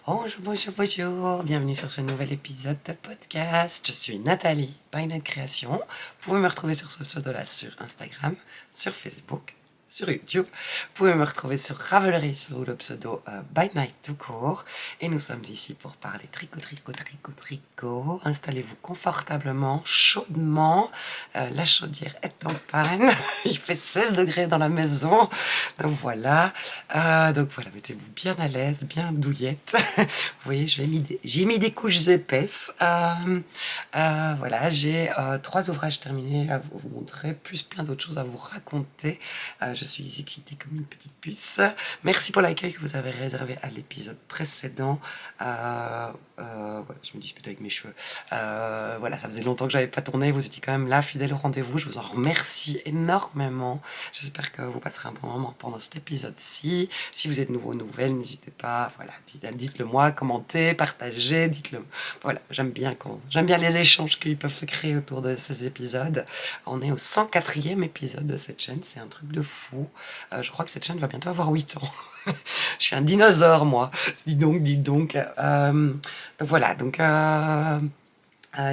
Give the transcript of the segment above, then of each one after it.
Bonjour, bienvenue sur ce nouvel épisode de podcast. Je suis Nathalie, by Night Création. Vous pouvez me retrouver sur ce pseudo-là sur Instagram, sur Facebook, sur YouTube. Vous pouvez me retrouver sur Ravelry sous le pseudo by Night tout court. Et nous sommes ici pour parler tricot. Installez-vous confortablement, chaudement. La chaudière est en panne. Il fait 16 degrés dans la maison. Donc voilà, mettez-vous bien à l'aise, bien douillette. Vous voyez, j'ai mis des couches épaisses. Voilà, j'ai 3 ouvrages terminés à vous montrer, plus plein d'autres choses à vous raconter. Je suis excitée comme une petite puce. Merci pour l'accueil que vous avez réservé à l'épisode précédent. Voilà, je me dispute avec mes cheveux. Voilà, ça faisait longtemps que j'avais pas tourné. Vous étiez quand même là, fidèle au rendez-vous. Je vous en remercie énormément. J'espère que vous passerez un bon moment pendant cet épisode-ci. Si vous êtes nouveau ou nouvelle, n'hésitez pas. Voilà, dites-le moi, commentez, partagez, dites-le. Voilà, j'aime bien les échanges qui peuvent se créer autour de ces épisodes. On est au 104e épisode de cette chaîne. C'est un truc de fou. Je crois que cette chaîne va bientôt avoir 8 ans. Je suis un dinosaure, moi. Dis donc.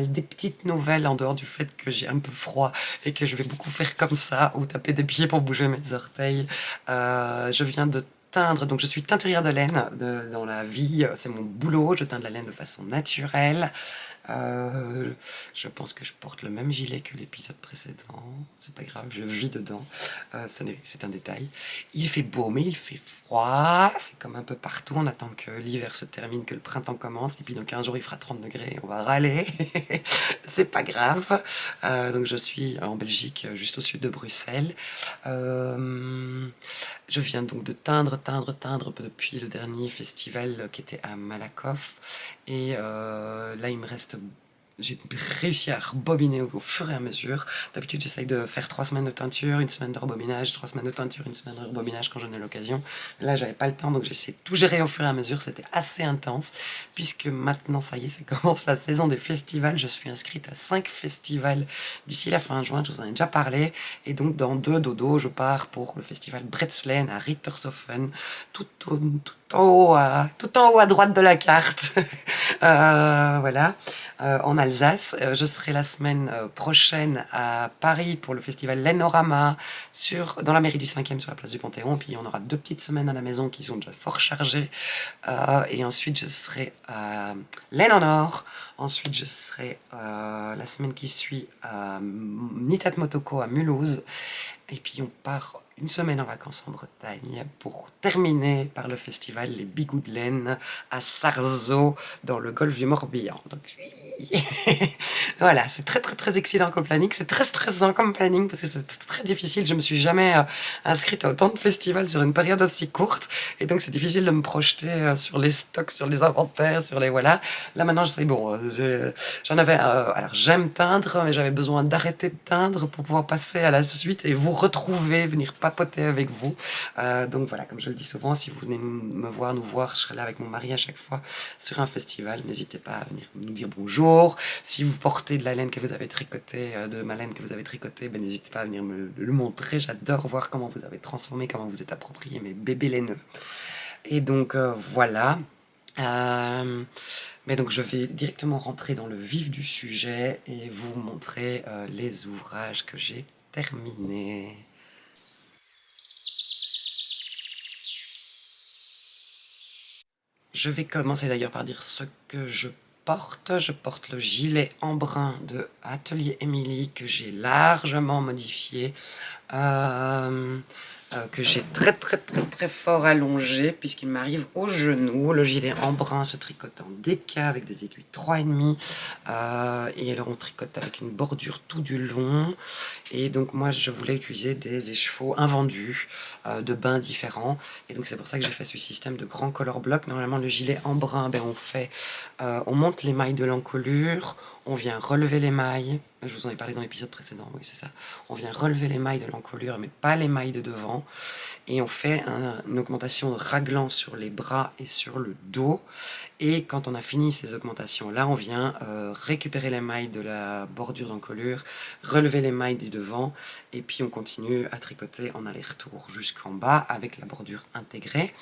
Des petites nouvelles en dehors du fait que j'ai un peu froid et que je vais beaucoup faire comme ça ou taper des pieds pour bouger mes orteils. Je viens de teindre, donc je suis teinturière de laine dans la vie, c'est mon boulot, je teins de la laine de façon naturelle. Je pense que je porte le même gilet que l'épisode précédent, c'est pas grave, je vis dedans, c'est un détail. Il fait beau mais il fait froid, c'est comme un peu partout, on attend que l'hiver se termine, que le printemps commence, et puis dans 15 jours il fera 30 degrés, on va râler, c'est pas grave. Donc je suis en Belgique, juste au sud de Bruxelles. Je viens donc de teindre depuis le dernier festival qui était à Malakoff. Et là, j'ai réussi à rebobiner au fur et à mesure. D'habitude, j'essaye de faire 3 semaines de teinture, 1 semaine de rebobinage, 3 semaines de teinture, 1 semaine de rebobinage quand j'en ai l'occasion. Là, j'avais pas le temps, donc j'essaie de tout gérer au fur et à mesure. C'était assez intense, puisque maintenant, ça y est, ça commence la saison des festivals. Je suis inscrite à 5 festivals d'ici la fin juin, je vous en ai déjà parlé. Et donc, dans 2 dodo, je pars pour le festival Bretzlen à Rittershofen, tout en haut à droite de la carte. Voilà, en Alsace. Je serai la semaine prochaine à Paris pour le festival Lainorama dans la mairie du 5e sur la place du Panthéon. Puis on aura 2 petites semaines à la maison qui sont déjà fort chargées. Et ensuite je serai à Laine en Or. Ensuite je serai la semaine qui suit à Nitat Motoko à Mulhouse. Et puis on part 1 semaine en vacances en Bretagne pour terminer par le festival Les Bigouds de Laine à Sarzeau dans le golfe du Morbihan. Donc voilà, c'est très excitant comme planning, c'est très stressant comme planning parce que c'est très difficile. Je me suis jamais inscrite à autant de festivals sur une période aussi courte et donc c'est difficile de me projeter sur les stocks, sur les inventaires, sur les voilà. Là maintenant je sais j'en avais alors j'aime teindre mais j'avais besoin d'arrêter de teindre pour pouvoir passer à la suite et vous retrouver, venir papoter avec vous. Donc voilà, comme je le dis souvent, si vous venez nous voir, je serai là avec mon mari à chaque fois sur un festival. N'hésitez pas à venir nous dire bonjour. Si vous portez de la laine que vous avez tricotée, de ma laine que vous avez tricotée, n'hésitez pas à venir me le montrer. J'adore voir comment vous avez transformé, comment vous êtes approprié mes bébés laineux. Et donc voilà. Mais donc je vais directement rentrer dans le vif du sujet et vous montrer les ouvrages que j'ai terminés. Je vais commencer d'ailleurs par dire ce que je porte. Je porte le gilet en brun de Atelier Émilie que j'ai largement modifié. Que j'ai très fort allongé puisqu'il m'arrive au genou. Le gilet en brun se tricote en DK avec des aiguilles 3,5 et alors on tricote avec une bordure tout du long. Et donc moi je voulais utiliser des échevaux invendus de bains différents et donc c'est pour ça que j'ai fait ce système de grands color blocs. Normalement le gilet en brun, on monte les mailles de l'encolure, on vient relever les mailles. Je vous en ai parlé dans l'épisode précédent, oui c'est ça. On vient relever les mailles de l'encolure, mais pas les mailles de devant. Et on fait une augmentation de raglan sur les bras et sur le dos. Et quand on a fini ces augmentations-là, on vient récupérer les mailles de la bordure d'encolure, relever les mailles du devant, et puis on continue à tricoter en aller-retour jusqu'en bas avec la bordure intégrée.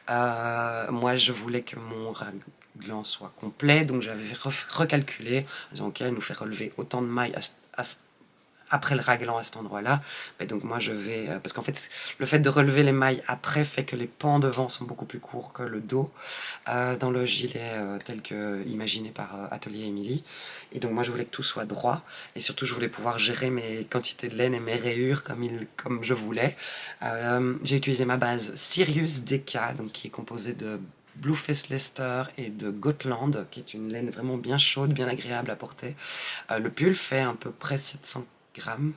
Moi, je voulais que mon raglan soit complet, donc j'avais recalculé, en disant ok, elle nous fait relever autant de mailles après le raglan à cet endroit-là. Mais donc moi je vais... parce qu'en fait, le fait de relever les mailles après fait que les pans devant sont beaucoup plus courts que le dos dans le gilet tel que imaginé par Atelier Émilie. Et donc moi je voulais que tout soit droit. Et surtout je voulais pouvoir gérer mes quantités de laine et mes rayures comme je voulais. J'ai utilisé ma base Sirius DK, donc qui est composée de Blueface Leicester et de Gotland, qui est une laine vraiment bien chaude, bien agréable à porter. Le pull fait à peu près 700 grammes,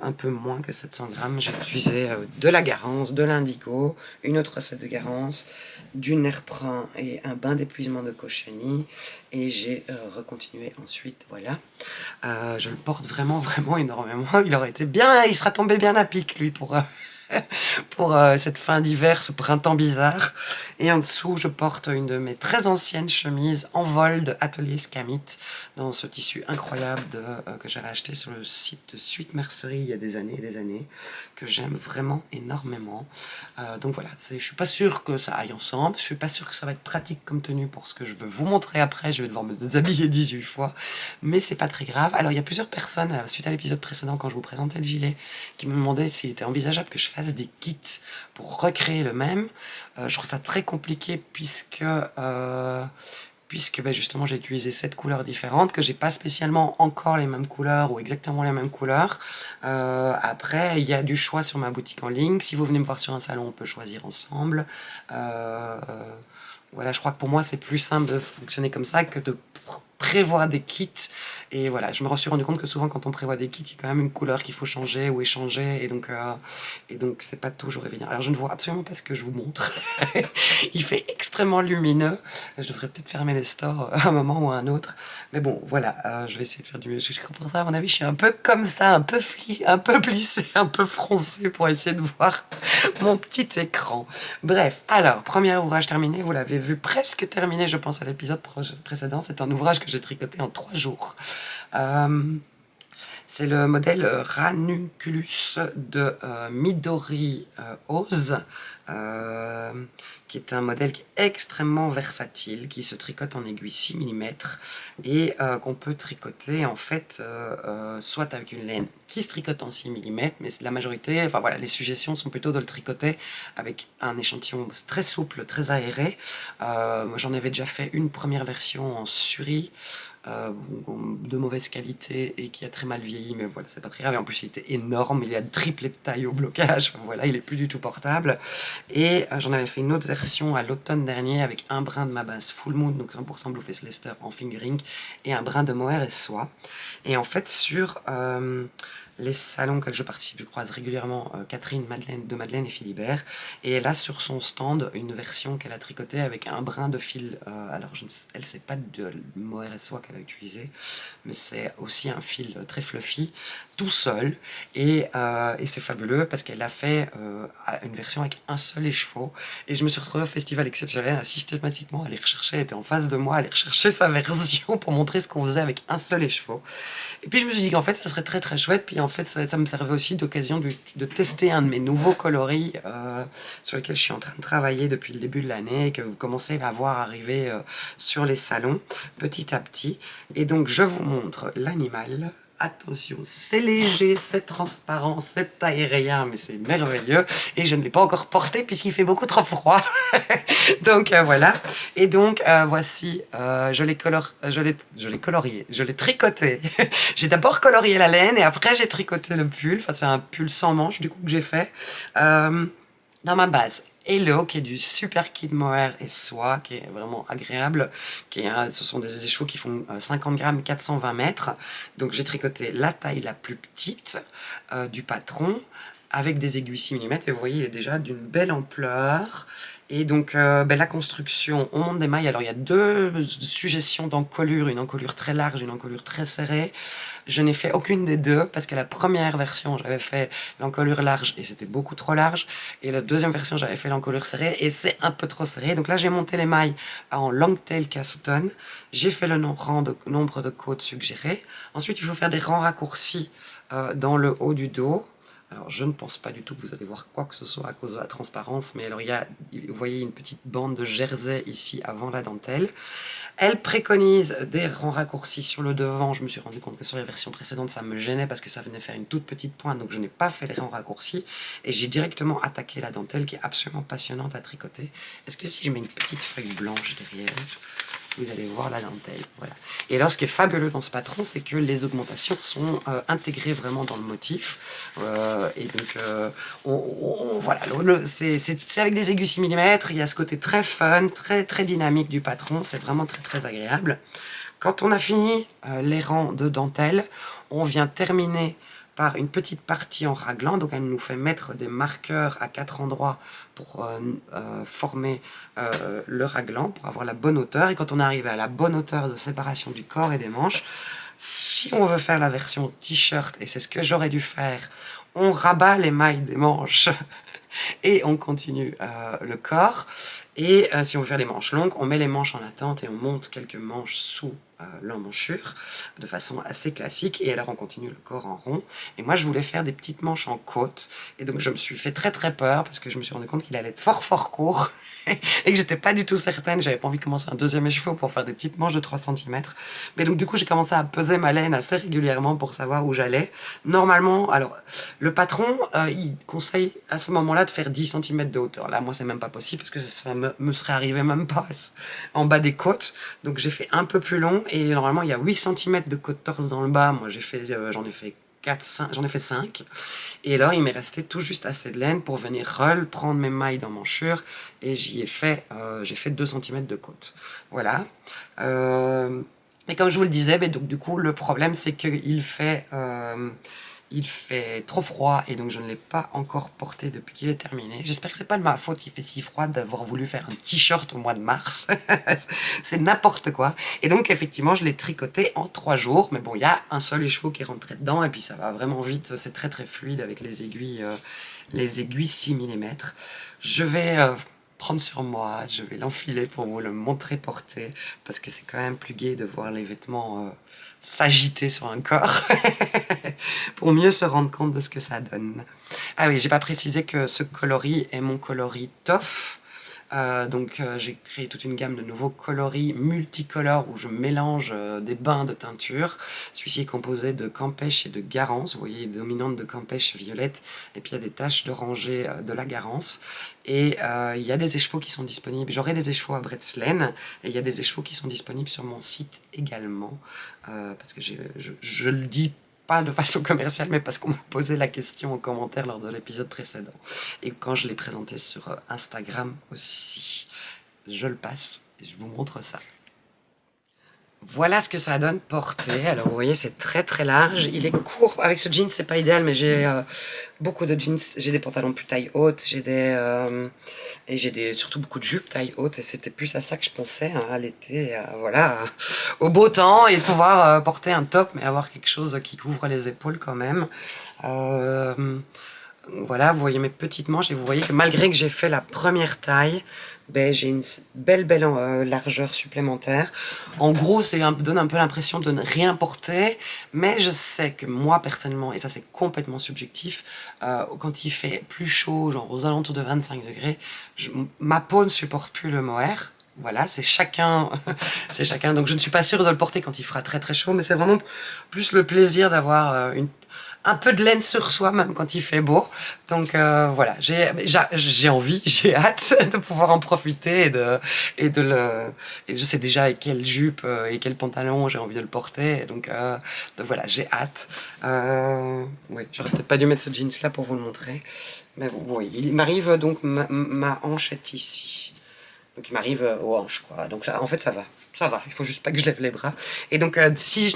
un peu moins que 700 grammes. J'ai utilisé de la Garance, de l'indigo, une autre recette de Garance, du nerprin et un bain d'épuisement de cochenille. Et j'ai recontinué ensuite, voilà. Je le porte vraiment, vraiment énormément. Il sera tombé bien à pic, lui, pour cette fin d'hiver, ce printemps bizarre. Et en dessous, je porte une de mes très anciennes chemises en vol de Atelier Scamit, dans ce tissu incroyable que j'avais acheté sur le site de Suite Mercerie il y a des années, que j'aime vraiment énormément. Donc voilà, je suis pas sûre que ça aille ensemble, je suis pas sûre que ça va être pratique comme tenue pour ce que je veux vous montrer après, je vais devoir me déshabiller 18 fois, mais c'est pas très grave. Alors il y a plusieurs personnes, suite à l'épisode précédent, quand je vous présentais le gilet, qui me demandaient s'il était envisageable que je fasse des kits pour recréer le même. Je trouve ça très compliqué puisque justement j'ai utilisé 7 couleurs différentes, que j'ai pas spécialement encore les mêmes couleurs ou exactement les mêmes couleurs. Après, il y a du choix sur ma boutique en ligne. Si vous venez me voir sur un salon, on peut choisir ensemble. Voilà, je crois que pour moi c'est plus simple de fonctionner comme ça que de prévoir des kits. Et voilà, je me suis rendu compte que souvent quand on prévoit des kits, il y a quand même une couleur qu'il faut changer ou échanger, et donc c'est pas toujours évident. Alors je ne vois absolument pas ce que je vous montre. Il fait extrêmement lumineux. Je devrais peut-être fermer les stores à un moment ou à un autre. Mais bon, voilà, je vais essayer de faire du mieux. Je comprends ça, à mon avis, je suis un peu comme ça, un peu plissé, un peu froncé pour essayer de voir mon petit écran. Bref, alors, premier ouvrage terminé, vous l'avez vu presque terminé, je pense, à l'épisode précédent. C'est un ouvrage que j'ai tricoté en 3 jours. C'est le modèle Ranunculus de Midori Oz, qui est un modèle qui est extrêmement versatile, qui se tricote en aiguille 6 mm et qu'on peut tricoter en fait soit avec une laine qui se tricote en 6 mm, mais la majorité, enfin voilà, les suggestions sont plutôt de le tricoter avec un échantillon très souple, très aéré. Moi j'en avais déjà fait une première version en suri, de mauvaise qualité et qui a très mal vieilli, mais voilà, c'est pas très grave. Et en plus il était énorme, il a triplé de taille au blocage, enfin, voilà, il est plus du tout portable. Et j'en avais fait une autre version à l'automne dernier avec un brin de ma base Full Moon, donc 100% Blueface Leicester en fingering, et un brin de mohair et soie. Et en fait sur les salons auxquels je participe, je croise régulièrement Catherine de Madeleine et Philibert, et elle a sur son stand une version qu'elle a tricotée avec un brin de fil, alors elle sait pas de mohair et soie qu'elle a utilisé, mais c'est aussi un fil très fluffy, tout seul, et c'est fabuleux parce qu'elle a fait une version avec un seul écheveau, et je me suis retrouvée au festival exceptionnel à systématiquement aller rechercher, elle était en face de moi, aller rechercher sa version pour montrer ce qu'on faisait avec un seul écheveau. Et puis je me suis dit qu'en fait ça serait très très chouette, puis en fait ça me servait aussi d'occasion de tester un de mes nouveaux coloris sur lesquels je suis en train de travailler depuis le début de l'année, que vous commencez à voir arriver sur les salons petit à petit. Et donc je vous montre l'animal. Attention, c'est léger, c'est transparent, c'est aérien, mais c'est merveilleux. Et je ne l'ai pas encore porté puisqu'il fait beaucoup trop froid. Donc voilà. Et donc voici, je l'ai colorié, je l'ai tricoté. J'ai d'abord colorié la laine et après j'ai tricoté le pull. Enfin, c'est un pull sans manches du coup que j'ai fait dans ma base Et le haut qui est du Super Kid Mohair et soie, qui est vraiment agréable. Ce sont des écheveaux qui font 50 grammes, 420 mètres. Donc j'ai tricoté la taille la plus petite du patron avec des aiguilles 6 mm. Et vous voyez, il est déjà d'une belle ampleur. Et donc la construction, on monte des mailles. Alors il y a deux suggestions d'encolure, une encolure très large, une encolure très serrée. Je n'ai fait aucune des deux parce que la première version j'avais fait l'encolure large et c'était beaucoup trop large, et la deuxième version j'avais fait l'encolure serrée et c'est un peu trop serré. Donc là j'ai monté les mailles en long tail caston, j'ai fait le nombre de côtes suggéré. Ensuite il faut faire des rangs raccourcis dans le haut du dos. Alors je ne pense pas du tout que vous allez voir quoi que ce soit à cause de la transparence, mais alors vous voyez une petite bande de jersey ici avant la dentelle. Elle préconise des rangs raccourcis sur le devant. Je me suis rendu compte que sur les versions précédentes ça me gênait parce que ça venait faire une toute petite pointe, donc je n'ai pas fait les rangs raccourcis et j'ai directement attaqué la dentelle qui est absolument passionnante à tricoter. Est-ce que si je mets une petite feuille blanche derrière, vous allez voir la dentelle, voilà. Et alors ce qui est fabuleux dans ce patron, c'est que les augmentations sont intégrées vraiment dans le motif. Et donc voilà, c'est avec des aiguilles 6 mm, il y a ce côté très fun, très dynamique du patron, c'est vraiment très agréable. Quand on a fini les rangs de dentelle, on vient terminer par une petite partie en raglan, donc elle nous fait mettre des marqueurs à 4 endroits pour former le raglan, pour avoir la bonne hauteur. Et quand on arrive à la bonne hauteur de séparation du corps et des manches, si on veut faire la version t-shirt, et c'est ce que j'aurais dû faire, on rabat les mailles des manches et on continue le corps. Et si on veut faire des manches longues, on met les manches en attente et on monte quelques manches sous l'emmanchure de façon assez classique, et alors on continue le corps en rond. Et moi je voulais faire des petites manches en côte, et donc je me suis fait très peur parce que je me suis rendu compte qu'il allait être fort court et que j'étais pas du tout certaine, j'avais pas envie de commencer un deuxième écheveau pour faire des petites manches de 3 cm. Mais donc du coup j'ai commencé à peser ma laine assez régulièrement pour savoir où j'allais. Normalement, alors le patron il conseille à ce moment-là de faire 10 cm de hauteur. Là moi c'est même pas possible parce que ça me serait arrivé même pas en bas des côtes, donc j'ai fait un peu plus long. Et normalement il y a 8 cm de côte torse dans le bas, moi j'en ai fait 5, et alors il m'est resté tout juste assez de laine pour venir prendre mes mailles d'emmanchure, et j'ai fait 2 cm de côte, voilà. Et comme je vous le disais, donc du coup le problème c'est qu'il il fait trop froid, et donc je ne l'ai pas encore porté depuis qu'il est terminé. J'espère que c'est pas de ma faute qu'il fait si froid d'avoir voulu faire un t-shirt au mois de mars. C'est n'importe quoi. Et donc effectivement je l'ai tricoté en 3 jours, mais bon il y a un seul écheveau qui est rentré dedans et puis ça va vraiment vite, c'est très fluide avec les aiguilles 6 mm. Je vais prendre sur moi, je vais l'enfiler pour vous le montrer porté, parce que c'est quand même plus gai de voir les vêtements s'agiter sur un corps pour mieux se rendre compte de ce que ça donne. Ah oui, j'ai pas précisé que ce coloris est mon coloris Toff. J'ai créé toute une gamme de nouveaux coloris multicolores où je mélange des bains de teinture. Celui-ci est composé de Campèche et de Garance. Vous voyez, dominante de Campèche violette, et puis il y a des taches d'oranger de la Garance. Et il y a des écheveaux qui sont disponibles. J'aurai des écheveaux à Bretzeln, et il y a des écheveaux qui sont disponibles sur mon site également. Parce que je le dis pas de façon commerciale, mais parce qu'on m'a posé la question en commentaire lors de l'épisode précédent. Et quand je l'ai présenté sur Instagram aussi. Je le passe et je vous montre ça. Voilà ce que ça donne porté. Alors vous voyez, c'est très large. Il est court. Avec ce jean, c'est pas idéal, mais j'ai beaucoup de jeans. J'ai des pantalons plus taille haute, j'ai surtout beaucoup de jupes taille haute. Et c'était plus à ça que je pensais à l'été, voilà, au beau temps, et pouvoir porter un top, mais avoir quelque chose qui couvre les épaules quand même. Voilà, vous voyez mes petites manches, et vous voyez que malgré que j'ai fait la première taille, j'ai une belle largeur supplémentaire. En gros, donne un peu l'impression de ne rien porter, mais je sais que moi personnellement, et ça c'est complètement subjectif, quand il fait plus chaud, genre aux alentours de 25 degrés, ma peau ne supporte plus le mohair. Voilà, c'est chacun, c'est chacun. Donc je ne suis pas sûre de le porter quand il fera très chaud, mais c'est vraiment plus le plaisir d'avoir un peu de laine sur soi même quand il fait beau. Donc voilà, j'ai envie, j'ai hâte de pouvoir en profiter et je sais déjà avec quelle jupe et quel pantalon j'ai envie de le porter. Donc voilà, j'ai hâte. Ouais, j'aurais peut-être pas dû mettre ce jeans là pour vous le montrer. Mais bon, oui, il m'arrive donc ma hanche est ici. Donc il m'arrive aux hanches, quoi. Donc ça, en fait, ça va. Ça va, il faut juste pas que je lève les bras. Et donc si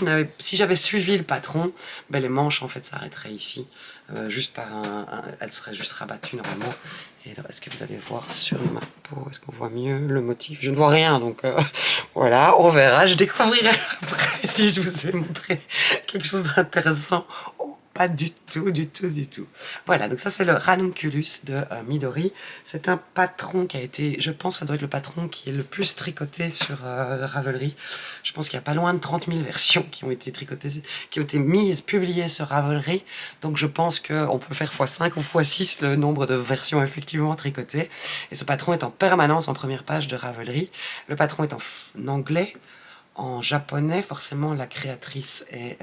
j'avais suivi le patron, ben, les manches en fait s'arrêteraient ici. Juste par elles seraient juste rabattues normalement. Et alors, est-ce que vous allez voir sur ma peau, est-ce qu'on voit mieux le motif? Je ne vois rien, donc voilà, on verra. Je découvrirai après si je vous ai montré quelque chose d'intéressant. Oh, pas du tout, du tout, du tout. Voilà, donc ça c'est le Ranunculus de Midori. C'est un patron qui a été, je pense que ça doit être le patron qui est le plus tricoté sur Ravelry. Je pense qu'il y a pas loin de 30 000 versions qui ont été tricotées, qui ont été mises, publiées sur Ravelry. Donc je pense qu'on peut faire x5 ou x6 le nombre de versions effectivement tricotées. Et ce patron est en permanence en première page de Ravelry. Le patron est en anglais. En japonais, forcément, la créatrice est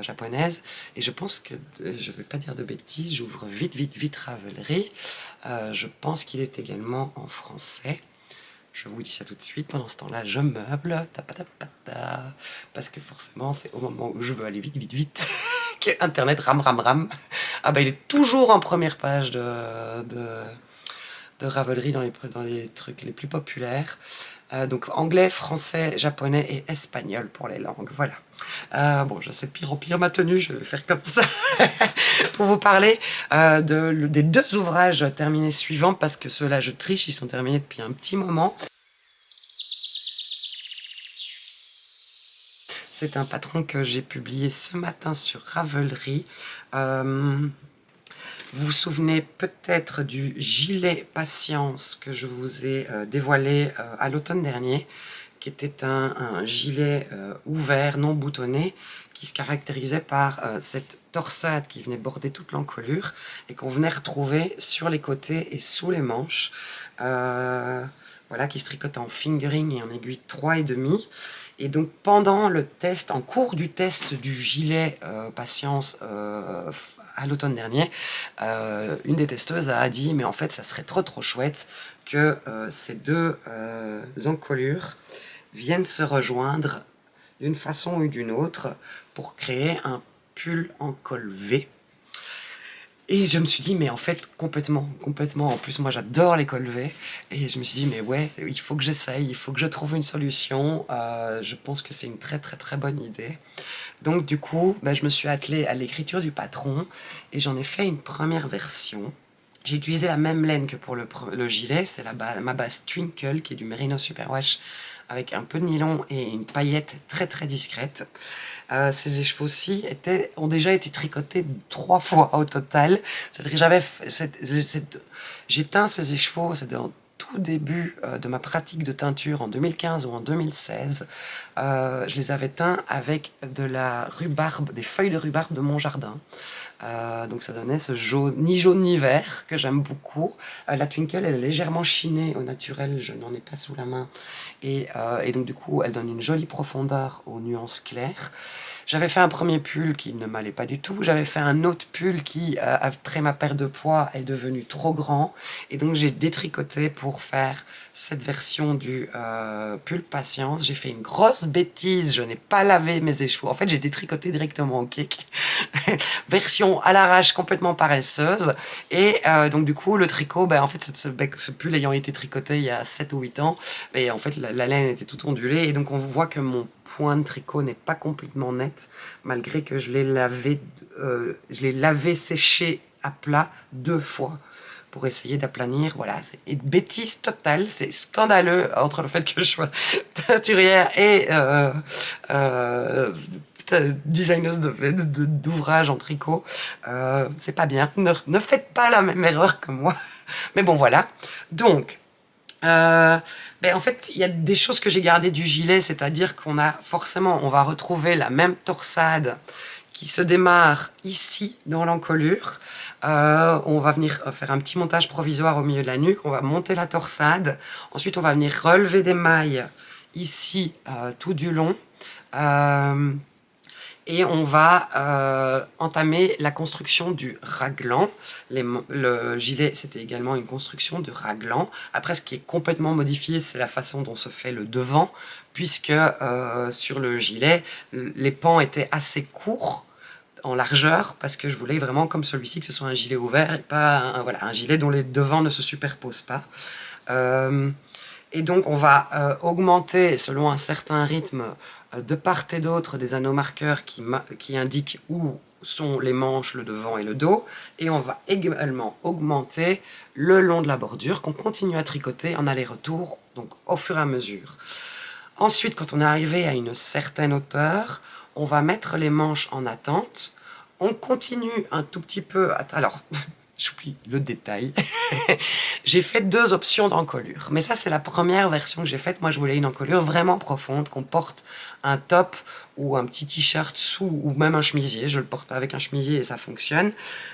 japonaise. Et je pense que, je ne vais pas dire de bêtises, j'ouvre vite Ravelry. Je pense qu'il est également en français. Je vous dis ça tout de suite. Pendant ce temps-là, je meuble. Parce que forcément, c'est au moment où je veux aller vite que Internet ram. Ah bah, il est toujours en première page de Ravelry dans les trucs les plus populaires. Donc anglais, français, japonais et espagnol pour les langues, voilà. Bon, je sais pire au pire ma tenue, je vais faire comme ça pour vous parler des deux ouvrages terminés suivants, parce que ceux-là, je triche, ils sont terminés depuis un petit moment. C'est un patron que j'ai publié ce matin sur Ravelry. Vous vous souvenez peut-être du gilet Patience que je vous ai dévoilé à l'automne dernier, qui était un gilet ouvert, non boutonné, qui se caractérisait par cette torsade qui venait border toute l'encolure et qu'on venait retrouver sur les côtés et sous les manches. Voilà, qui se tricote en fingering et en aiguille 3,5. Et donc pendant le test, en cours du test du gilet Patience à l'automne dernier, une des testeuses a dit mais en fait ça serait trop chouette que ces deux encolures viennent se rejoindre d'une façon ou d'une autre pour créer un pull en col V. Et je me suis dit, mais en fait, complètement. En plus, moi, j'adore les cols V. Et je me suis dit, mais ouais, il faut que j'essaye, il faut que je trouve une solution. Je pense que c'est une très bonne idée. Donc, du coup, je me suis attelée à l'écriture du patron. Et j'en ai fait une première version. J'ai utilisé la même laine que pour le gilet. C'est ma base Twinkle, qui est du Merino Superwash, avec un peu de nylon et une paillette très discrète. Ces écheveaux-ci ont déjà été tricotés 3 fois au total. C'est-à-dire que j'ai teint ces écheveaux, c'est dans tout début de ma pratique de teinture en 2015 ou en 2016. Je les avais teints avec de la rhubarbe, des feuilles de rhubarbe de mon jardin. Donc ça donnait ce jaune ni vert que j'aime beaucoup. La Twinkle, elle est légèrement chinée au naturel, je n'en ai pas sous la main. Et donc du coup, elle donne une jolie profondeur aux nuances claires. J'avais fait un premier pull qui ne m'allait pas du tout. J'avais fait un autre pull qui, après ma perte de poids, est devenu trop grand. Et donc j'ai détricoté pour faire cette version du pull Patience. J'ai fait une grosse bêtise, je n'ai pas lavé mes écheveaux. En fait, j'ai détricoté directement au kick. Version à l'arrache, complètement paresseuse. Et donc du coup, le tricot, en fait, ce pull ayant été tricoté il y a 7 ou 8 ans, en fait, la laine était toute ondulée. Et donc on voit que mon point de tricot n'est pas complètement net, malgré que je l'ai lavé, séché à plat 2 fois pour essayer d'aplanir. Voilà, c'est une bêtise totale, c'est scandaleux entre le fait que je sois teinturière et designeuse d'ouvrages en tricot. C'est pas bien, ne faites pas la même erreur que moi. Mais bon, voilà. Donc, en fait, il y a des choses que j'ai gardées du gilet, c'est-à-dire on va retrouver la même torsade qui se démarre ici dans l'encolure. On va venir faire un petit montage provisoire au milieu de la nuque, on va monter la torsade, ensuite on va venir relever des mailles ici tout du long. et on va entamer la construction du raglan. Le gilet, c'était également une construction de raglan. Après, ce qui est complètement modifié, c'est la façon dont se fait le devant, puisque sur le gilet, les pans étaient assez courts en largeur, parce que je voulais vraiment, comme celui-ci, que ce soit un gilet ouvert et pas un gilet dont les devants ne se superposent pas. Et donc on va augmenter selon un certain rythme de part et d'autre des anneaux marqueurs qui indiquent où sont les manches, le devant et le dos, et on va également augmenter le long de la bordure qu'on continue à tricoter en aller-retour, donc au fur et à mesure. Ensuite, quand on est arrivé à une certaine hauteur, on va mettre les manches en attente. On continue un tout petit peu. Alors, j'oublie le détail. J'ai fait 2 options d'encolure. Mais ça, c'est la première version que j'ai faite. Moi, je voulais une encolure vraiment profonde, qu'on porte un top ou un petit t-shirt sous, ou même un chemisier. Je le porte pas avec un chemisier et ça fonctionne.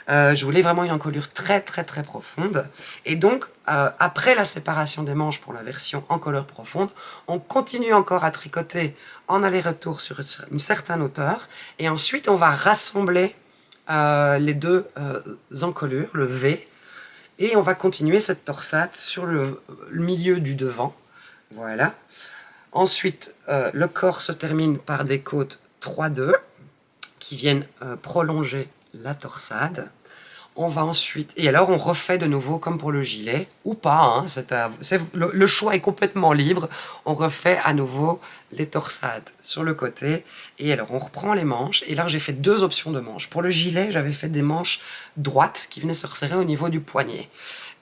Je voulais vraiment une encolure très, très, très profonde. Et donc, après la séparation des manches pour la version encolure profonde, on continue encore à tricoter en aller-retour sur une certaine hauteur. Et ensuite, on va rassembler les 2 encolures, le V, et on va continuer cette torsade sur le milieu du devant. Voilà. Ensuite, le corps se termine par des côtes 3-2 qui viennent prolonger la torsade. On va ensuite... Et alors, on refait de nouveau comme pour le gilet, ou pas, hein, le choix est complètement libre. On refait à nouveau les torsades sur le côté. Et alors, on reprend les manches. Et là, j'ai fait 2 options de manches. Pour le gilet, j'avais fait des manches droites qui venaient se resserrer au niveau du poignet.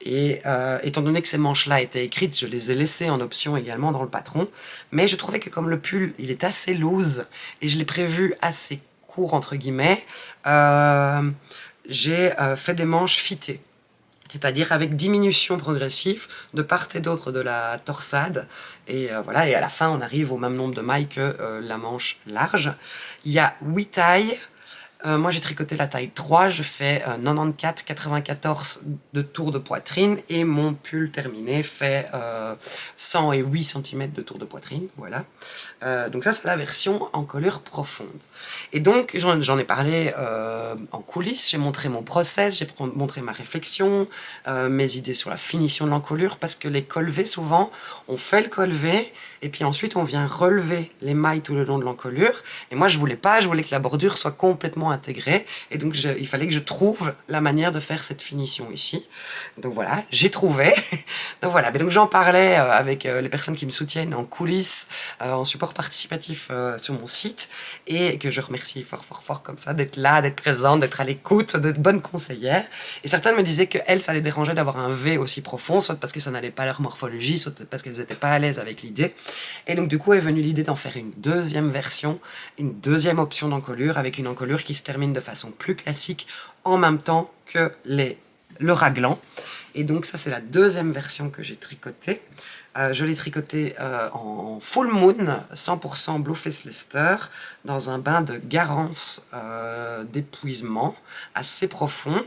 Et étant donné que ces manches-là étaient écrites, je les ai laissées en option également dans le patron. Mais je trouvais que comme le pull, il est assez loose, et je l'ai prévu assez court, entre guillemets, j'ai fait des manches fitées, c'est-à-dire avec diminution progressive de part et d'autre de la torsade. Et voilà, et à la fin, on arrive au même nombre de mailles que la manche large. Il y a 8 tailles. Moi, j'ai tricoté la taille 3, je fais 94-94 de tour de poitrine, et mon pull terminé fait 108 cm de tour de poitrine, voilà. Donc ça, c'est la version encolure profonde. Et donc, j'en ai parlé en coulisses, j'ai montré mon process, j'ai montré ma réflexion, mes idées sur la finition de l'encolure, parce que les col V, souvent, on fait le col V, et puis ensuite, on vient relever les mailles tout le long de l'encolure, et moi, je voulais que la bordure soit complètement intégrée, et donc il fallait que je trouve la manière de faire cette finition ici. Donc voilà, j'ai trouvé. Donc voilà, mais donc j'en parlais avec les personnes qui me soutiennent en coulisses, en support participatif sur mon site, et que je remercie fort fort fort comme ça, d'être là, d'être présente, d'être à l'écoute, d'être bonne conseillère. Et certaines me disaient que elles, ça les dérangeait d'avoir un V aussi profond, soit parce que ça n'allait pas à leur morphologie, soit parce qu'elles n'étaient pas à l'aise avec l'idée. Et donc du coup est venue l'idée d'en faire une deuxième version, une deuxième option d'encolure, avec une encolure qui se termine de façon plus classique en même temps que le raglan. Et donc ça, c'est la deuxième version que j'ai tricotée. Je l'ai tricotée en full moon, 100% Blueface Leicester, dans un bain de garance d'épuisement assez profond.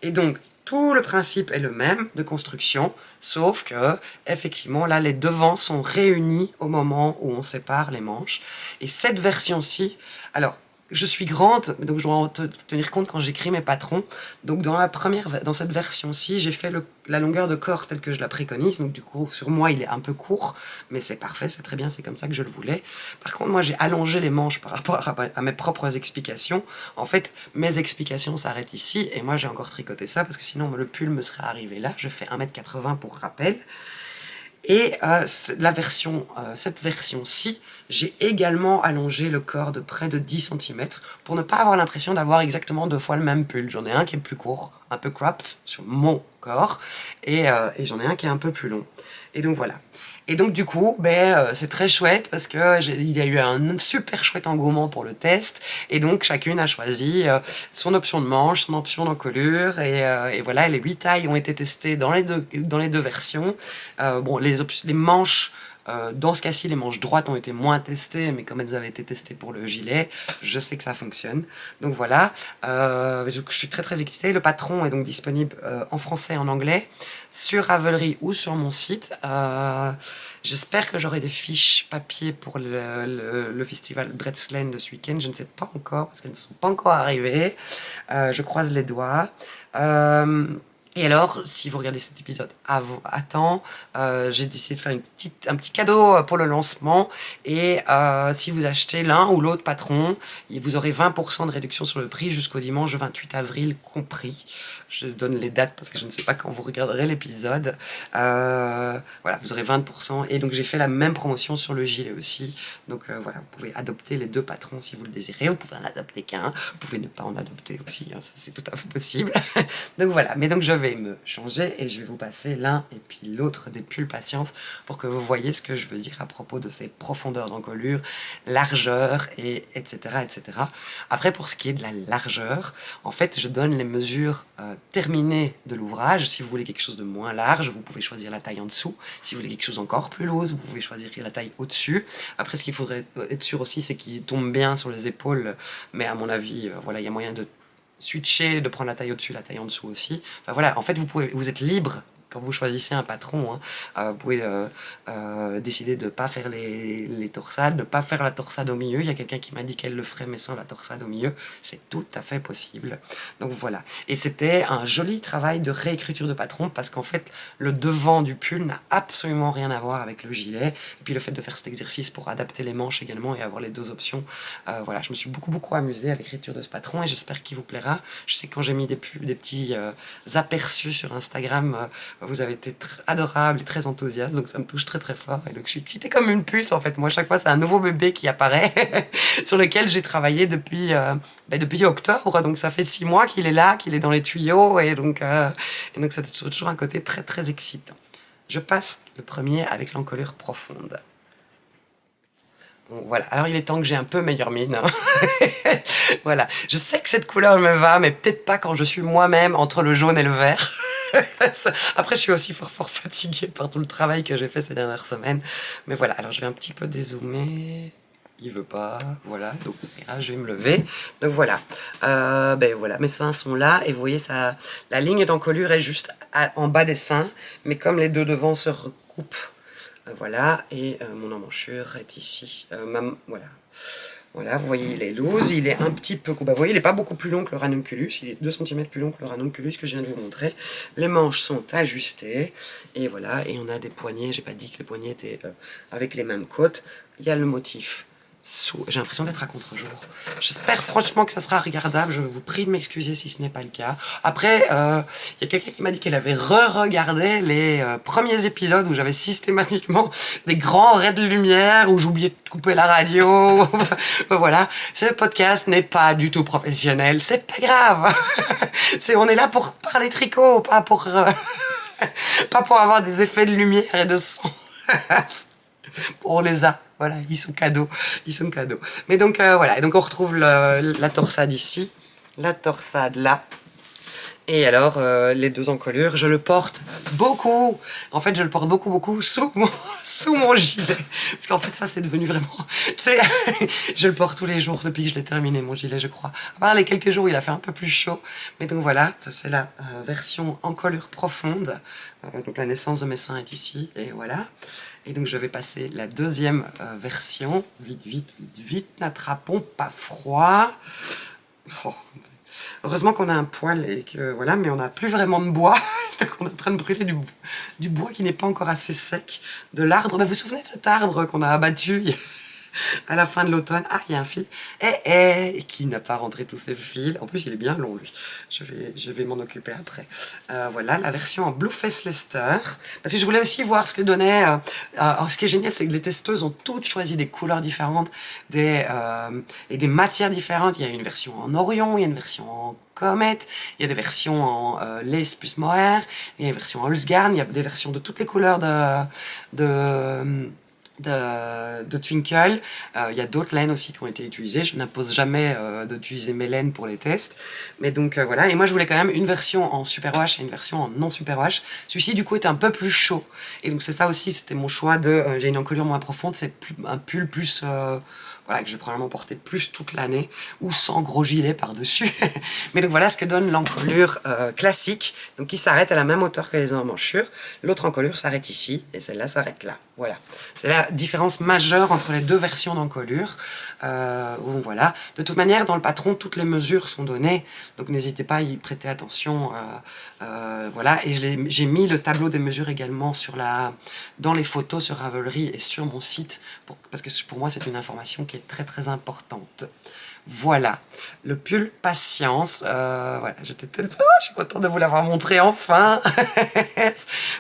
Et donc, tout le principe est le même de construction, sauf que, effectivement, là, les devants sont réunis au moment où on sépare les manches. Et cette version-ci, alors, je suis grande, donc je dois en tenir compte quand j'écris mes patrons. Donc dans cette version-ci, j'ai fait la longueur de corps telle que je la préconise. Donc du coup, sur moi, il est un peu court, mais c'est parfait, c'est très bien, c'est comme ça que je le voulais. Par contre, moi, j'ai allongé les manches par rapport à mes propres explications. En fait, mes explications s'arrêtent ici, et moi, j'ai encore tricoté ça, parce que sinon, le pull me serait arrivé là. Je fais 1m80 pour rappel. Et cette version-ci, j'ai également allongé le corps de près de 10 cm pour ne pas avoir l'impression d'avoir exactement 2 fois le même pull. J'en ai un qui est plus court, un peu cropped sur mon corps, et j'en ai un qui est un peu plus long. Et donc voilà. Et donc du coup, c'est très chouette parce que il y a eu un super chouette engouement pour le test, et donc chacune a choisi son option de manche, son option d'encolure, et voilà, les 8 tailles ont été testées dans les deux versions. Bon, les manches Dans ce cas-ci, les manches droites ont été moins testées, mais comme elles avaient été testées pour le gilet, je sais que ça fonctionne. Donc voilà, je suis très très excitée. Le patron est donc disponible en français et en anglais sur Ravelry ou sur mon site. J'espère que j'aurai des fiches papier pour le festival Bretzlen de ce week-end. Je ne sais pas encore parce qu'elles ne sont pas encore arrivées. Je croise les doigts. Et alors, si vous regardez cet épisode à temps, j'ai décidé de faire un petit cadeau pour le lancement. Et si vous achetez l'un ou l'autre patron, vous aurez 20% de réduction sur le prix jusqu'au dimanche 28 avril compris. Je donne les dates parce que je ne sais pas quand vous regarderez l'épisode. Voilà, vous aurez 20%. Et donc j'ai fait la même promotion sur le gilet aussi. Donc voilà, vous pouvez adopter les deux patrons si vous le désirez. Vous pouvez en adopter qu'un. Vous pouvez ne pas en adopter aussi, hein, ça c'est tout à fait possible. Donc voilà, mais donc je vais me changer et je vais vous passer l'un et puis l'autre des pulls Patience pour que vous voyez ce que je veux dire à propos de ces profondeurs d'encolure, largeur et etc. etc. Après pour ce qui est de la largeur, en fait je donne les mesures terminées de l'ouvrage. Si vous voulez quelque chose de moins large, vous pouvez choisir la taille en dessous. Si vous voulez quelque chose encore plus loose, vous pouvez choisir la taille au-dessus. Après ce qu'il faudrait être sûr aussi, c'est qu'il tombe bien sur les épaules, mais à mon avis, voilà, il y a moyen de switcher, de prendre la taille au-dessus, la taille en dessous aussi. Enfin voilà, en fait vous êtes libre quand vous choisissez un patron, hein, vous pouvez décider de ne pas faire les torsades, de ne pas faire la torsade au milieu. Il y a quelqu'un qui m'a dit qu'elle le ferait mais sans la torsade au milieu. C'est tout à fait possible. Donc voilà. Et c'était un joli travail de réécriture de patron parce qu'en fait, le devant du pull n'a absolument rien à voir avec le gilet. Et puis le fait de faire cet exercice pour adapter les manches également et avoir les deux options. Voilà, je me suis beaucoup amusée à l'écriture de ce patron et j'espère qu'il vous plaira. Je sais que quand j'ai mis des petits aperçus sur Instagram, vous avez été adorable et très enthousiaste, donc ça me touche très fort. Et donc je suis excitée comme une puce en fait. Moi, chaque fois, c'est un nouveau bébé qui apparaît sur lequel j'ai travaillé depuis octobre. Donc ça fait 6 mois qu'il est là, qu'il est dans les tuyaux, et donc ça a toujours un côté très excitant. Je passe le premier avec l'encolure profonde. Bon, voilà, alors il est temps que j'ai un peu meilleure mine. Voilà, je sais que cette couleur me va, mais peut-être pas quand je suis moi-même entre le jaune et le vert. Après, je suis aussi fort fatiguée par tout le travail que j'ai fait ces dernières semaines. Mais voilà, alors je vais un petit peu dézoomer. Il veut pas, voilà, donc je vais me lever. Donc voilà, voilà, mes seins sont là et vous voyez ça, la ligne d'encolure est juste en bas des seins, mais comme les deux devants se recoupent, voilà, et mon emmanchure est ici. Voilà. Voilà, vous voyez, il est loose, il est un petit peu... vous voyez, il n'est pas beaucoup plus long que le ranunculus, il est 2 cm plus long que le ranunculus que je viens de vous montrer. Les manches sont ajustées, et voilà, et on a des poignets, j'ai pas dit que les poignets étaient avec les mêmes côtes. Il y a le motif j'ai l'impression d'être à contre-jour. J'espère franchement que ça sera regardable. Je vous prie de m'excuser si ce n'est pas le cas. Après, il y a quelqu'un qui m'a dit qu'elle avait re-regardé les premiers épisodes où j'avais systématiquement des grands raies de lumière, où j'oubliais de couper la radio. Voilà. Ce podcast n'est pas du tout professionnel. C'est pas grave. On est là pour parler tricot, pas pour avoir des effets de lumière et de son. On les a. Voilà, ils sont cadeaux. Mais donc, voilà. Et donc, on retrouve la torsade ici. La torsade là. Et alors, les deux encolures, je le porte beaucoup. En fait, je le porte beaucoup sous mon gilet. Parce qu'en fait, ça, c'est devenu vraiment... je le porte tous les jours depuis que je l'ai terminé, mon gilet, je crois. À part les quelques jours où il a fait un peu plus chaud. Mais donc, voilà, ça, c'est la version encolure profonde. Donc, la naissance de mes seins est ici. Et voilà. Et donc, je vais passer la deuxième version. Vite, n'attrapons pas froid. Oh. Heureusement qu'on a un poêle et que voilà, mais on n'a plus vraiment de bois. Donc on est en train de brûler du bois qui n'est pas encore assez sec, de l'arbre. Vous vous souvenez de cet arbre qu'on a abattu à la fin de l'automne? Ah, il y a un fil. Et qui n'a pas rentré tous ses fils. En plus, il est bien long, lui. Je vais m'en occuper après. Voilà, la version en Blueface Leicester. Parce que je voulais aussi voir ce que donnait... ce qui est génial, c'est que les testeuses ont toutes choisi des couleurs différentes et des matières différentes. Il y a une version en Orion, il y a une version en Comet, il y a des versions en lace plus mohair, il y a une version en Hulsgarn, il y a des versions de toutes les couleurs de Twinkle. Il y a d'autres laines aussi qui ont été utilisées. Je n'impose jamais d'utiliser mes laines pour les tests. Mais donc voilà. Et moi je voulais quand même une version en superwash et une version en non superwash. Celui-ci du coup était un peu plus chaud. Et donc c'est ça aussi, c'était mon choix de... j'ai une encolure moins profonde, c'est un pull plus... voilà, que je vais probablement porter plus toute l'année, ou sans gros gilet par-dessus. Mais donc voilà ce que donne l'encolure classique, donc qui s'arrête à la même hauteur que les emmanchures. L'autre encolure s'arrête ici, et celle-là s'arrête là. Voilà. C'est la différence majeure entre les deux versions d'encolure. Voilà. De toute manière, dans le patron, toutes les mesures sont données, donc n'hésitez pas à y prêter attention. Voilà. Et j'ai mis le tableau des mesures également dans les photos sur Ravelry et sur mon site, parce que pour moi, c'est une information qui est très très importante. Voilà, le pull Patience. Voilà, j'étais tellement... je suis contente de vous l'avoir montré enfin.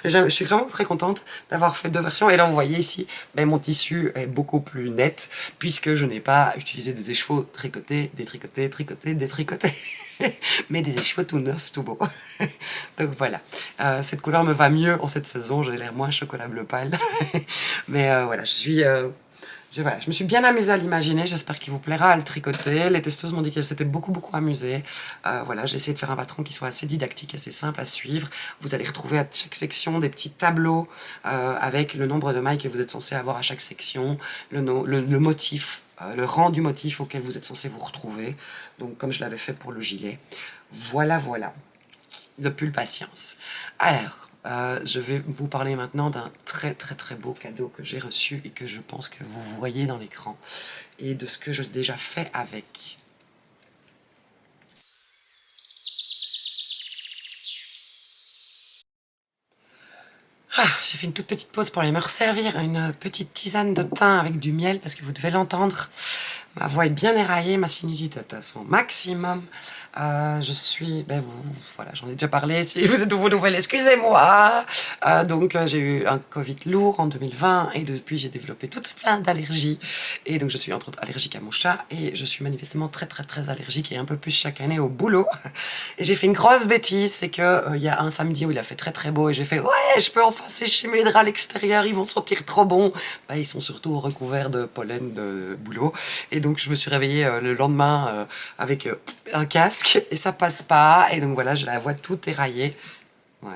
Je suis vraiment très contente d'avoir fait deux versions. Et là, vous voyez ici, ben, mon tissu est beaucoup plus net, puisque je n'ai pas utilisé des écheveaux tricotés, détricotés, tricotés, détricotés. Mais des écheveaux tout neufs, tout beaux. Donc voilà, cette couleur me va mieux en cette saison. J'ai l'air moins chocolat bleu pâle. Mais voilà, voilà, je me suis bien amusée à l'imaginer, j'espère qu'il vous plaira à le tricoter. Les testeuses m'ont dit qu'elles s'étaient beaucoup amusées. Voilà, j'ai essayé de faire un patron qui soit assez didactique, assez simple à suivre. Vous allez retrouver à chaque section des petits tableaux avec le nombre de mailles que vous êtes censé avoir à chaque section, le motif, le rang du motif auquel vous êtes censé vous retrouver. Donc comme je l'avais fait pour le gilet. Voilà, voilà. Le pull Patience. Alors, je vais vous parler maintenant d'un très beau cadeau que j'ai reçu et que je pense que vous voyez dans l'écran, et de ce que j'ai déjà fait avec. J'ai fait une toute petite pause pour aller me resservir une petite tisane de thym avec du miel, parce que vous devez l'entendre. Ma voix est bien éraillée, ma sinusite est à son maximum. Voilà, j'en ai déjà parlé, si vous êtes nouveau, nouvelle, excusez-moi. Donc j'ai eu un Covid lourd en 2020, et depuis j'ai développé tout plein d'allergies. Et donc je suis entre autres allergique à mon chat, et je suis manifestement très allergique, et un peu plus chaque année au boulot. Et j'ai fait une grosse bêtise, c'est que il y a un samedi où il a fait très beau, et j'ai fait ouais, je peux enfin sécher mes draps à l'extérieur, ils vont sentir trop bon. Bah, ils sont surtout recouverts de pollen de boulot. Et donc je me suis réveillée le lendemain avec un casque, et ça passe pas, et donc voilà, j'ai la voix toute éraillée. Ouais.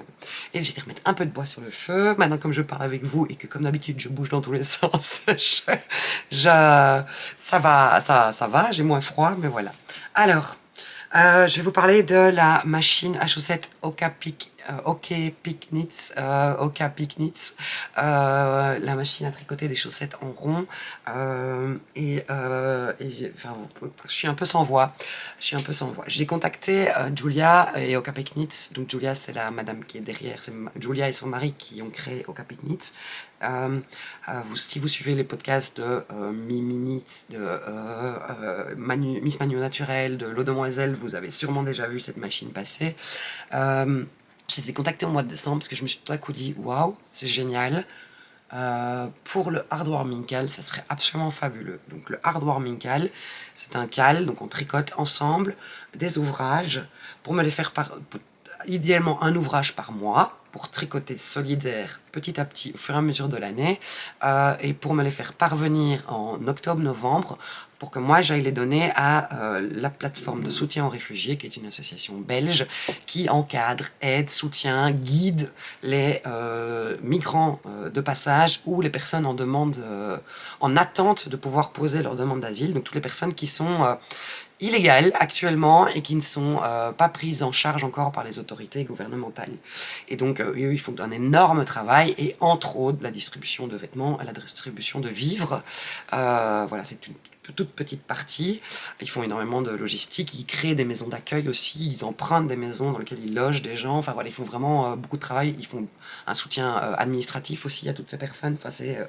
Et j'ai dû remettre un peu de bois sur le feu. Maintenant, comme je parle avec vous et que comme d'habitude je bouge dans tous les sens, ça va, j'ai moins froid, mais voilà. Alors, je vais vous parler de la machine à chaussettes OK Picknits, la machine à tricoter des chaussettes en rond. Enfin, je suis un peu sans voix. J'ai contacté Julia et OK Picknits. Donc Julia, c'est la madame qui est derrière. C'est Julia et son mari qui ont créé OK Picknits. Si vous suivez les podcasts de Miminit, de Miss Manu Naturel, de L'Eau Demoiselle, vous avez sûrement déjà vu cette machine passer. Je les ai contactés au mois de décembre parce que je me suis tout à coup dit waouh, c'est génial. Pour le hardwarming cal, ça serait absolument fabuleux. Donc le hardwarming cal, c'est un cal, donc on tricote ensemble des ouvrages pour me les faire idéalement un ouvrage par mois, pour tricoter solidaire petit à petit au fur et à mesure de l'année, et pour me les faire parvenir en octobre-novembre, pour que moi j'aille les donner à la plateforme de soutien aux réfugiés, qui est une association belge qui encadre, aide, soutient, guide les migrants de passage, ou les personnes en demande, en attente de pouvoir poser leur demande d'asile, donc toutes les personnes qui sont illégales actuellement et qui ne sont pas prises en charge encore par les autorités gouvernementales. Et donc eux, ils font un énorme travail, et entre autres la distribution de vêtements, la distribution de vivres. Voilà, c'est une toute petite partie. Ils font énormément de logistique, ils créent des maisons d'accueil aussi, ils empruntent des maisons dans lesquelles ils logent des gens. Enfin voilà, ils font vraiment beaucoup de travail. Ils font un soutien administratif aussi à toutes ces personnes. Enfin, c'est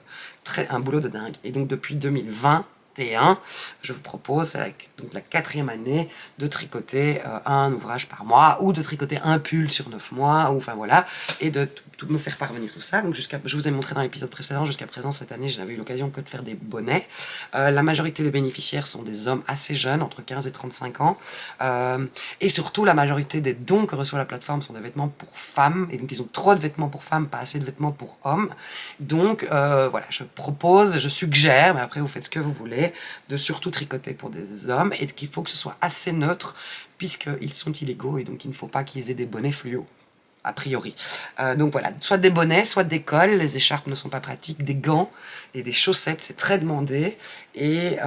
un boulot de dingue. Et donc depuis 2020, 2021, je vous propose, donc la 4e année, de tricoter un ouvrage par mois, ou de tricoter un pull sur 9 mois, ou enfin voilà, et de me faire parvenir tout ça. Donc je vous ai montré dans l'épisode précédent, jusqu'à présent cette année, je n'avais eu l'occasion que de faire des bonnets. La majorité des bénéficiaires sont des hommes assez jeunes, entre 15 et 35 ans, et surtout la majorité des dons que reçoit la plateforme sont des vêtements pour femmes, et donc ils ont trop de vêtements pour femmes, pas assez de vêtements pour hommes. Donc voilà, je propose, je suggère, mais après vous faites ce que vous voulez, de surtout tricoter pour des hommes, et qu'il faut que ce soit assez neutre, puisqu'ils sont illégaux, et donc il ne faut pas qu'ils aient des bonnets fluo. A priori. Donc voilà, soit des bonnets, soit des cols, les écharpes ne sont pas pratiques, des gants et des chaussettes, c'est très demandé. Et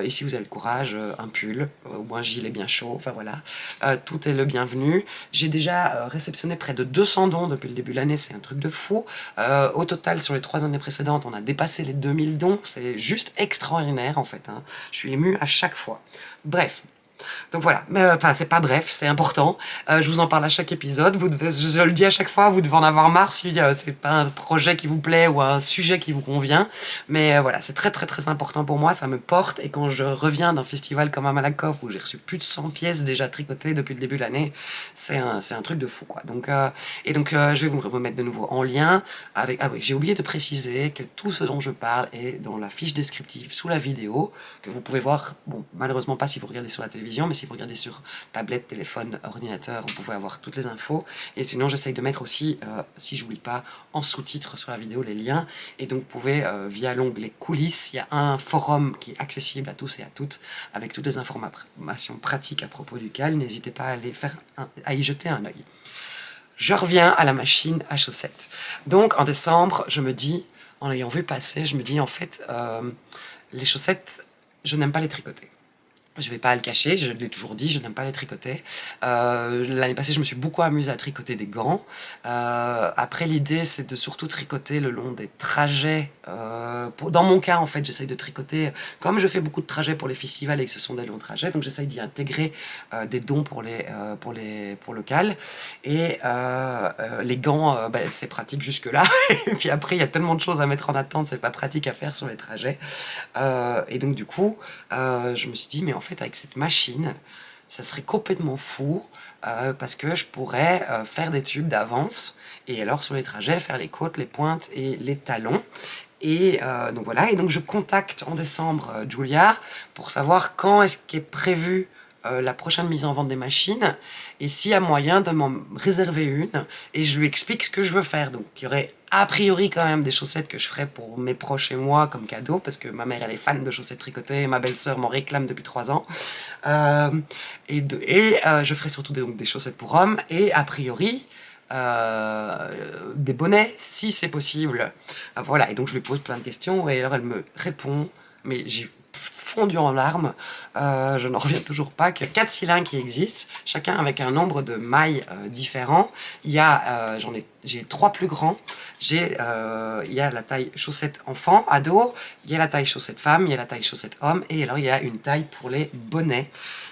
si vous avez le courage, un pull ou un gilet bien chaud, enfin voilà, tout est le bienvenu. J'ai déjà réceptionné près de 200 dons depuis le début de l'année, c'est un truc de fou. Au total, sur les 3 années précédentes, on a dépassé les 2000 dons, c'est juste extraordinaire en fait. Hein. Je suis émue à chaque fois. Bref. Donc voilà, mais enfin c'est pas bref, c'est important. Je vous en parle à chaque épisode. Je le dis à chaque fois, vous devez en avoir marre si c'est pas un projet qui vous plaît ou un sujet qui vous convient. Mais voilà, c'est très très très important pour moi, ça me porte. Et quand je reviens d'un festival comme à Malakoff où j'ai reçu plus de 100 pièces déjà tricotées depuis le début de l'année, c'est un truc de fou quoi. Donc je vais vous remettre de nouveau en lien avec. Ah oui, j'ai oublié de préciser que tout ce dont je parle est dans la fiche descriptive sous la vidéo que vous pouvez voir. Bon, malheureusement pas si vous regardez sur la télévision, mais si vous regardez sur tablette, téléphone, ordinateur, vous pouvez avoir toutes les infos. Et sinon, j'essaye de mettre aussi, si j'oublie pas, en sous-titres sur la vidéo les liens. Et donc, vous pouvez, via l'onglet coulisses, il y a un forum qui est accessible à tous et à toutes, avec toutes les informations pratiques à propos du CAL. N'hésitez pas à y jeter un œil. Je reviens à la machine à chaussettes. Donc, en décembre, je me dis, en l'ayant vu passer, je me dis, en fait, les chaussettes, je n'aime pas les tricoter. Je vais pas le cacher, je l'ai toujours dit, je n'aime pas les tricoter. L'année passée, je me suis beaucoup amusée à tricoter des gants. Après, l'idée, c'est de surtout tricoter le long des trajets. Dans mon cas, en fait, j'essaye de tricoter, comme je fais beaucoup de trajets pour les festivals et que ce sont des longs trajets, donc j'essaye d'y intégrer des dons pour le CAL. Et les gants, c'est pratique jusque-là. Et puis après, il y a tellement de choses à mettre en attente, c'est pas pratique à faire sur les trajets. Et donc, du coup, je me suis dit, mais en fait, avec cette machine, ça serait complètement fou parce que je pourrais faire des tubes d'avance et alors sur les trajets faire les côtes, les pointes et les talons. Et donc voilà, et donc je contacte en décembre Julia pour savoir quand est-ce qu'est prévu la prochaine mise en vente des machines et s'il y a moyen de m'en réserver une, et je lui explique ce que je veux faire. Donc il y aurait a priori quand même des chaussettes que je ferais pour mes proches et moi comme cadeau, parce que ma mère elle est fan de chaussettes tricotées, ma belle-sœur m'en réclame depuis 3 ans. Je ferai surtout des chaussettes pour hommes, et a priori des bonnets si c'est possible. Voilà, et donc je lui pose plein de questions et alors elle me répond, mais j'ai fondu en larmes, je n'en reviens toujours pas, qu'il y a 4 cylindres qui existent, chacun avec un nombre de mailles différents. Il y a, j'ai 3 plus grands, il y a la taille chaussette enfant, ado, il y a la taille chaussette femme, il y a la taille chaussette homme, et alors il y a une taille pour les bonnets.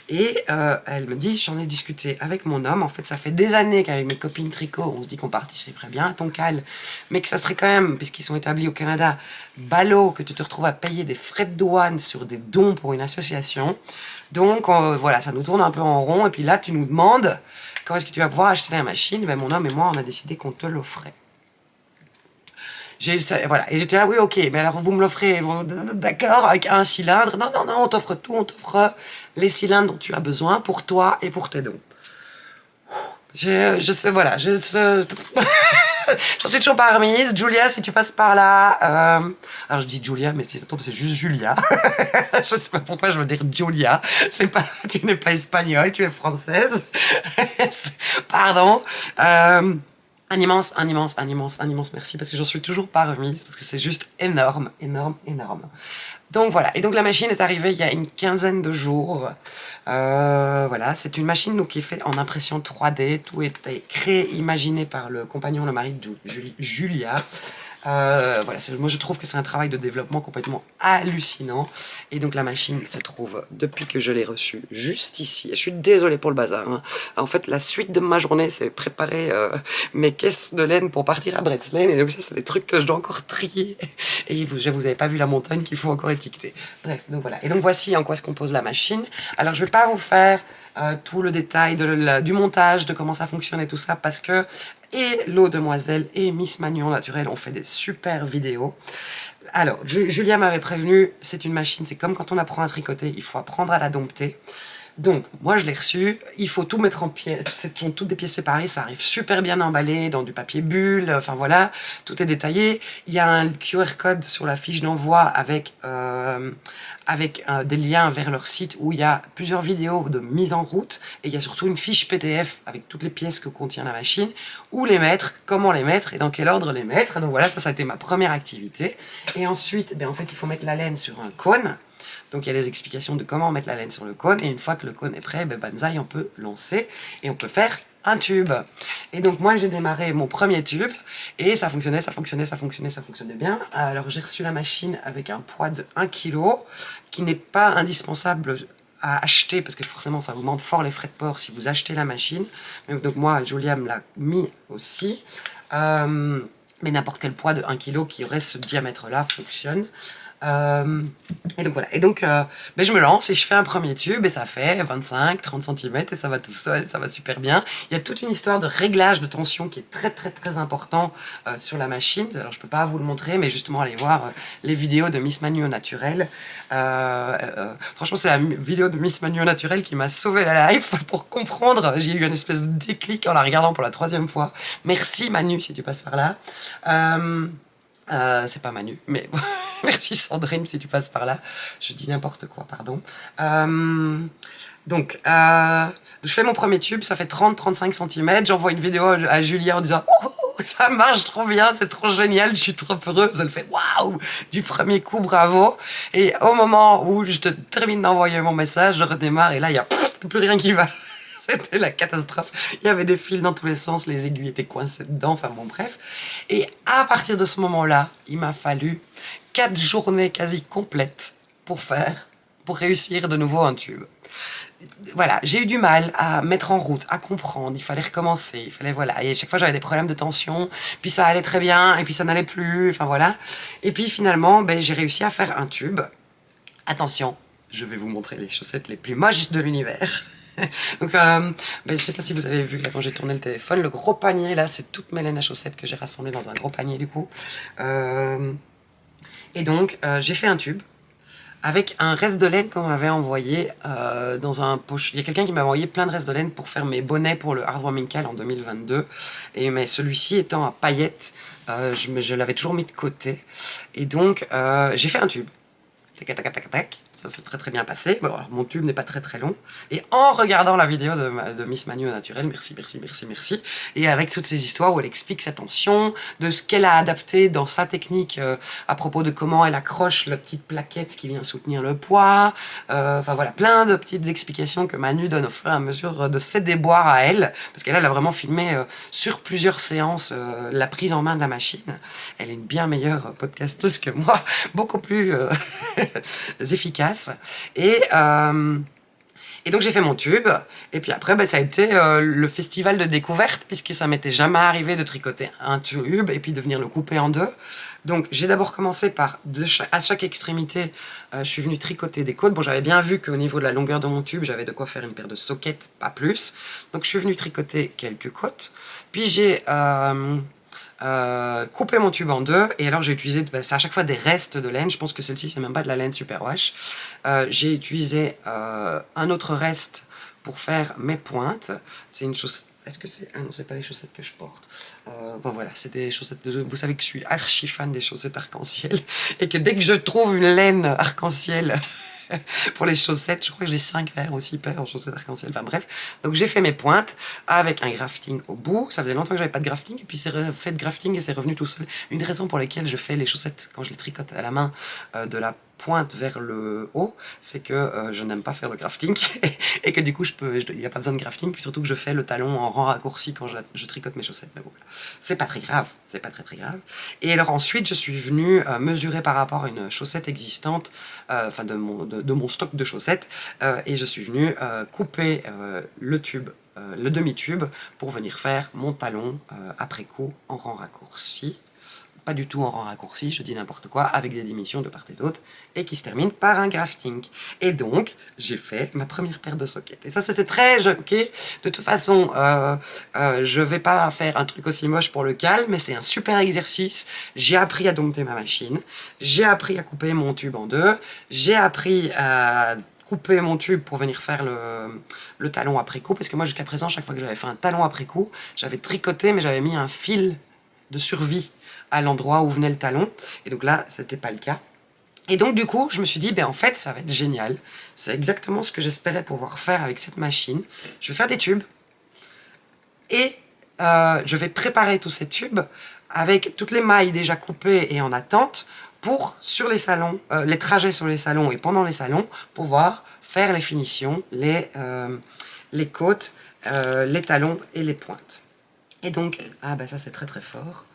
Et elle me dit, j'en ai discuté avec mon homme, en fait ça fait des années qu'avec mes copines tricot, on se dit qu'on participerait bien à ton CAL, mais que ça serait quand même, puisqu'ils sont établis au Canada, ballot que tu te retrouves à payer des frais de douane sur des dons pour une association. Donc voilà, ça nous tourne un peu en rond, et puis là tu nous demandes, quand est-ce que tu vas pouvoir acheter la machine? Ben, mon homme et moi on a décidé qu'on te l'offrait. Voilà, et j'étais là, oui, ok, mais alors vous me l'offrez, d'accord, avec un cylindre. Non, non, non, on t'offre tout, on t'offre les cylindres dont tu as besoin pour toi et pour tes dons. Je sais, voilà, j'en suis toujours pas remise. Julia, si tu passes par là, alors je dis Julia, mais si ça tombe, c'est juste Julia. Je sais pas pourquoi je veux dire Julia. Tu n'es pas espagnole, tu es française. Pardon. Un immense merci, parce que j'en suis toujours pas remise, parce que c'est juste énorme, énorme, énorme. Donc voilà, et donc la machine est arrivée il y a une quinzaine de jours. Voilà, c'est une machine donc, qui est faite en impression 3D, tout est créé, imaginé par le compagnon, le mari de Julia. Voilà, moi je trouve que c'est un travail de développement complètement hallucinant. Et donc la machine se trouve, depuis que je l'ai reçue, juste ici. Et je suis désolée pour le bazar, hein. En fait, la suite de ma journée, c'est préparer mes caisses de laine pour partir à Bretslane. Et donc ça, c'est des trucs que je dois encore trier. Et vous avez pas vu la montagne qu'il faut encore étiqueter. Bref, donc voilà. Et donc voici en quoi se compose la machine. Alors je vais pas vous faire tout le détail du montage, de comment ça fonctionne et tout ça, parce que et l'eau demoiselle et Miss Magnon Naturelle ont fait des super vidéos. Alors, Julia m'avait prévenu, c'est une machine, c'est comme quand on apprend à tricoter, il faut apprendre à la dompter. Donc, moi je l'ai reçu, il faut tout mettre en pièces, ce sont toutes des pièces séparées, ça arrive super bien emballé dans du papier bulle, enfin voilà, tout est détaillé. Il y a un QR code sur la fiche d'envoi avec des liens vers leur site où il y a plusieurs vidéos de mise en route et il y a surtout une fiche PDF avec toutes les pièces que contient la machine, où les mettre, comment les mettre et dans quel ordre les mettre. Donc voilà, ça a été ma première activité. Et ensuite, en fait, il faut mettre la laine sur un cône. Donc il y a des explications de comment mettre la laine sur le cône, et une fois que le cône est prêt, banzai, on peut lancer et on peut faire un tube. Et donc moi j'ai démarré mon premier tube et ça fonctionnait bien. Alors j'ai reçu la machine avec un poids de 1 kg qui n'est pas indispensable à acheter parce que forcément ça vous demande fort les frais de port si vous achetez la machine. Donc moi Julia me l'a mis aussi. Mais n'importe quel poids de 1 kg qui aurait ce diamètre là fonctionne. Et donc voilà, je me lance et je fais un premier tube et ça fait 25-30 cm et ça va tout seul, ça va super bien. Il y a toute une histoire de réglage de tension qui est très très très important sur la machine. Alors je peux pas vous le montrer, mais justement allez voir les vidéos de Miss Manu au naturel. Franchement c'est la vidéo de Miss Manu au naturel qui m'a sauvé la life pour comprendre. J'ai eu une espèce de déclic en la regardant pour la 3e fois. Merci Manu si tu passes par là. C'est pas Manu, mais merci Sandrine si tu passes par là. Je dis n'importe quoi, pardon. Donc, je fais mon premier tube, ça fait 30-35 cm. J'envoie une vidéo à Julia en disant oh, ça marche trop bien, c'est trop génial, je suis trop heureuse. Elle fait waouh, du premier coup, bravo. Et au moment où je termine d'envoyer mon message, je redémarre et là, il n'y a plus rien qui va. C'était la catastrophe. Il y avait des fils dans tous les sens, les aiguilles étaient coincées dedans, enfin bon, bref. Et à partir de ce moment-là, il m'a fallu 4 journées quasi complètes pour réussir de nouveau un tube. Voilà, j'ai eu du mal à mettre en route, à comprendre, il fallait recommencer, il fallait, voilà. Et à chaque fois, j'avais des problèmes de tension, puis ça allait très bien, et puis ça n'allait plus, enfin voilà. Et puis finalement, j'ai réussi à faire un tube. Attention, je vais vous montrer les chaussettes les plus moches de l'univers. Donc, je sais pas si vous avez vu là quand j'ai tourné le téléphone, le gros panier là, c'est toutes mes laines à chaussettes que j'ai rassemblées dans un gros panier du coup. Et donc, j'ai fait un tube avec un reste de laine qu'on m'avait envoyé dans un poche. Il y a quelqu'un qui m'a envoyé plein de restes de laine pour faire mes bonnets pour le Heartwarming Call en 2022. Mais celui-ci étant à paillettes, je l'avais toujours mis de côté. Et donc, j'ai fait un tube. Tac, tac, tac, tac. Ça s'est très très bien passé. Bon, alors, mon tube n'est pas très très long. Et en regardant la vidéo de Miss Manu au naturel, merci, et avec toutes ces histoires où elle explique sa tension, de ce qu'elle a adapté dans sa technique à propos de comment elle accroche la petite plaquette qui vient soutenir le poids. Enfin voilà, plein de petites explications que Manu donne au fur et à mesure de ses déboires à elle. Parce qu'elle a vraiment filmé sur plusieurs séances la prise en main de la machine. Elle est une bien meilleure podcasteuse que moi, beaucoup plus efficace. Et donc j'ai fait mon tube, et puis après ça a été le festival de découverte, puisque ça m'était jamais arrivé de tricoter un tube et puis de venir le couper en deux. Donc j'ai d'abord commencé par, à chaque extrémité, je suis venue tricoter des côtes. Bon, j'avais bien vu qu'au niveau de la longueur de mon tube, j'avais de quoi faire une paire de sockets, pas plus. Donc je suis venue tricoter quelques côtes, puis j'ai couper mon tube en deux, et alors j'ai utilisé à chaque fois des restes de laine. Je pense que celle-ci c'est même pas de la laine superwash. J'ai utilisé un autre reste pour faire mes pointes. C'est une chose. Est-ce que c'est... Ah non, c'est pas les chaussettes que je porte. Bon voilà, c'est des chaussettes de... Vous savez que je suis archi fan des chaussettes arc-en-ciel, et que dès que je trouve une laine arc-en-ciel pour les chaussettes, je crois que j'ai 5 paires ou 6 paires en chaussettes arc-en-ciel, enfin bref. Donc j'ai fait mes pointes avec un grafting au bout. Ça faisait longtemps que j'avais pas de grafting, et puis c'est fait de grafting et c'est revenu tout seul. Une des raisons pour lesquelles je fais les chaussettes quand je les tricote à la main de la pointe vers le haut, c'est que je n'aime pas faire le grafting et que du coup il n'y a pas besoin de grafting, puis surtout que je fais le talon en rang raccourci quand je tricote mes chaussettes. Mais bon, voilà. C'est pas très grave, c'est pas très grave. Et alors ensuite je suis venue mesurer par rapport à une chaussette existante, enfin de mon stock de chaussettes, et je suis venue couper le tube, le demi-tube, pour venir faire mon talon après coup en rang raccourci. Pas du tout en rang raccourci, je dis n'importe quoi, avec des diminutions de part et d'autre, et qui se termine par un grafting. Et donc, j'ai fait ma première paire de sockets. Et ça, c'était très ok. De toute façon, je vais pas faire un truc aussi moche pour le calme, mais c'est un super exercice. J'ai appris à dompter ma machine, j'ai appris à couper mon tube en deux, j'ai appris à couper mon tube pour venir faire le talon après coup, parce que moi, jusqu'à présent, chaque fois que j'avais fait un talon après coup, j'avais tricoté, mais j'avais mis un fil de survie à l'endroit où venait le talon, et donc là c'était pas le cas. Et donc du coup je me suis dit en fait ça va être génial, c'est exactement ce que j'espérais pouvoir faire avec cette machine. Je vais faire des tubes et je vais préparer tous ces tubes avec toutes les mailles déjà coupées et en attente pour sur les salons, les trajets sur les salons et pendant les salons, pouvoir faire les finitions, les côtes, les talons et les pointes. Et donc, ça c'est très très fort.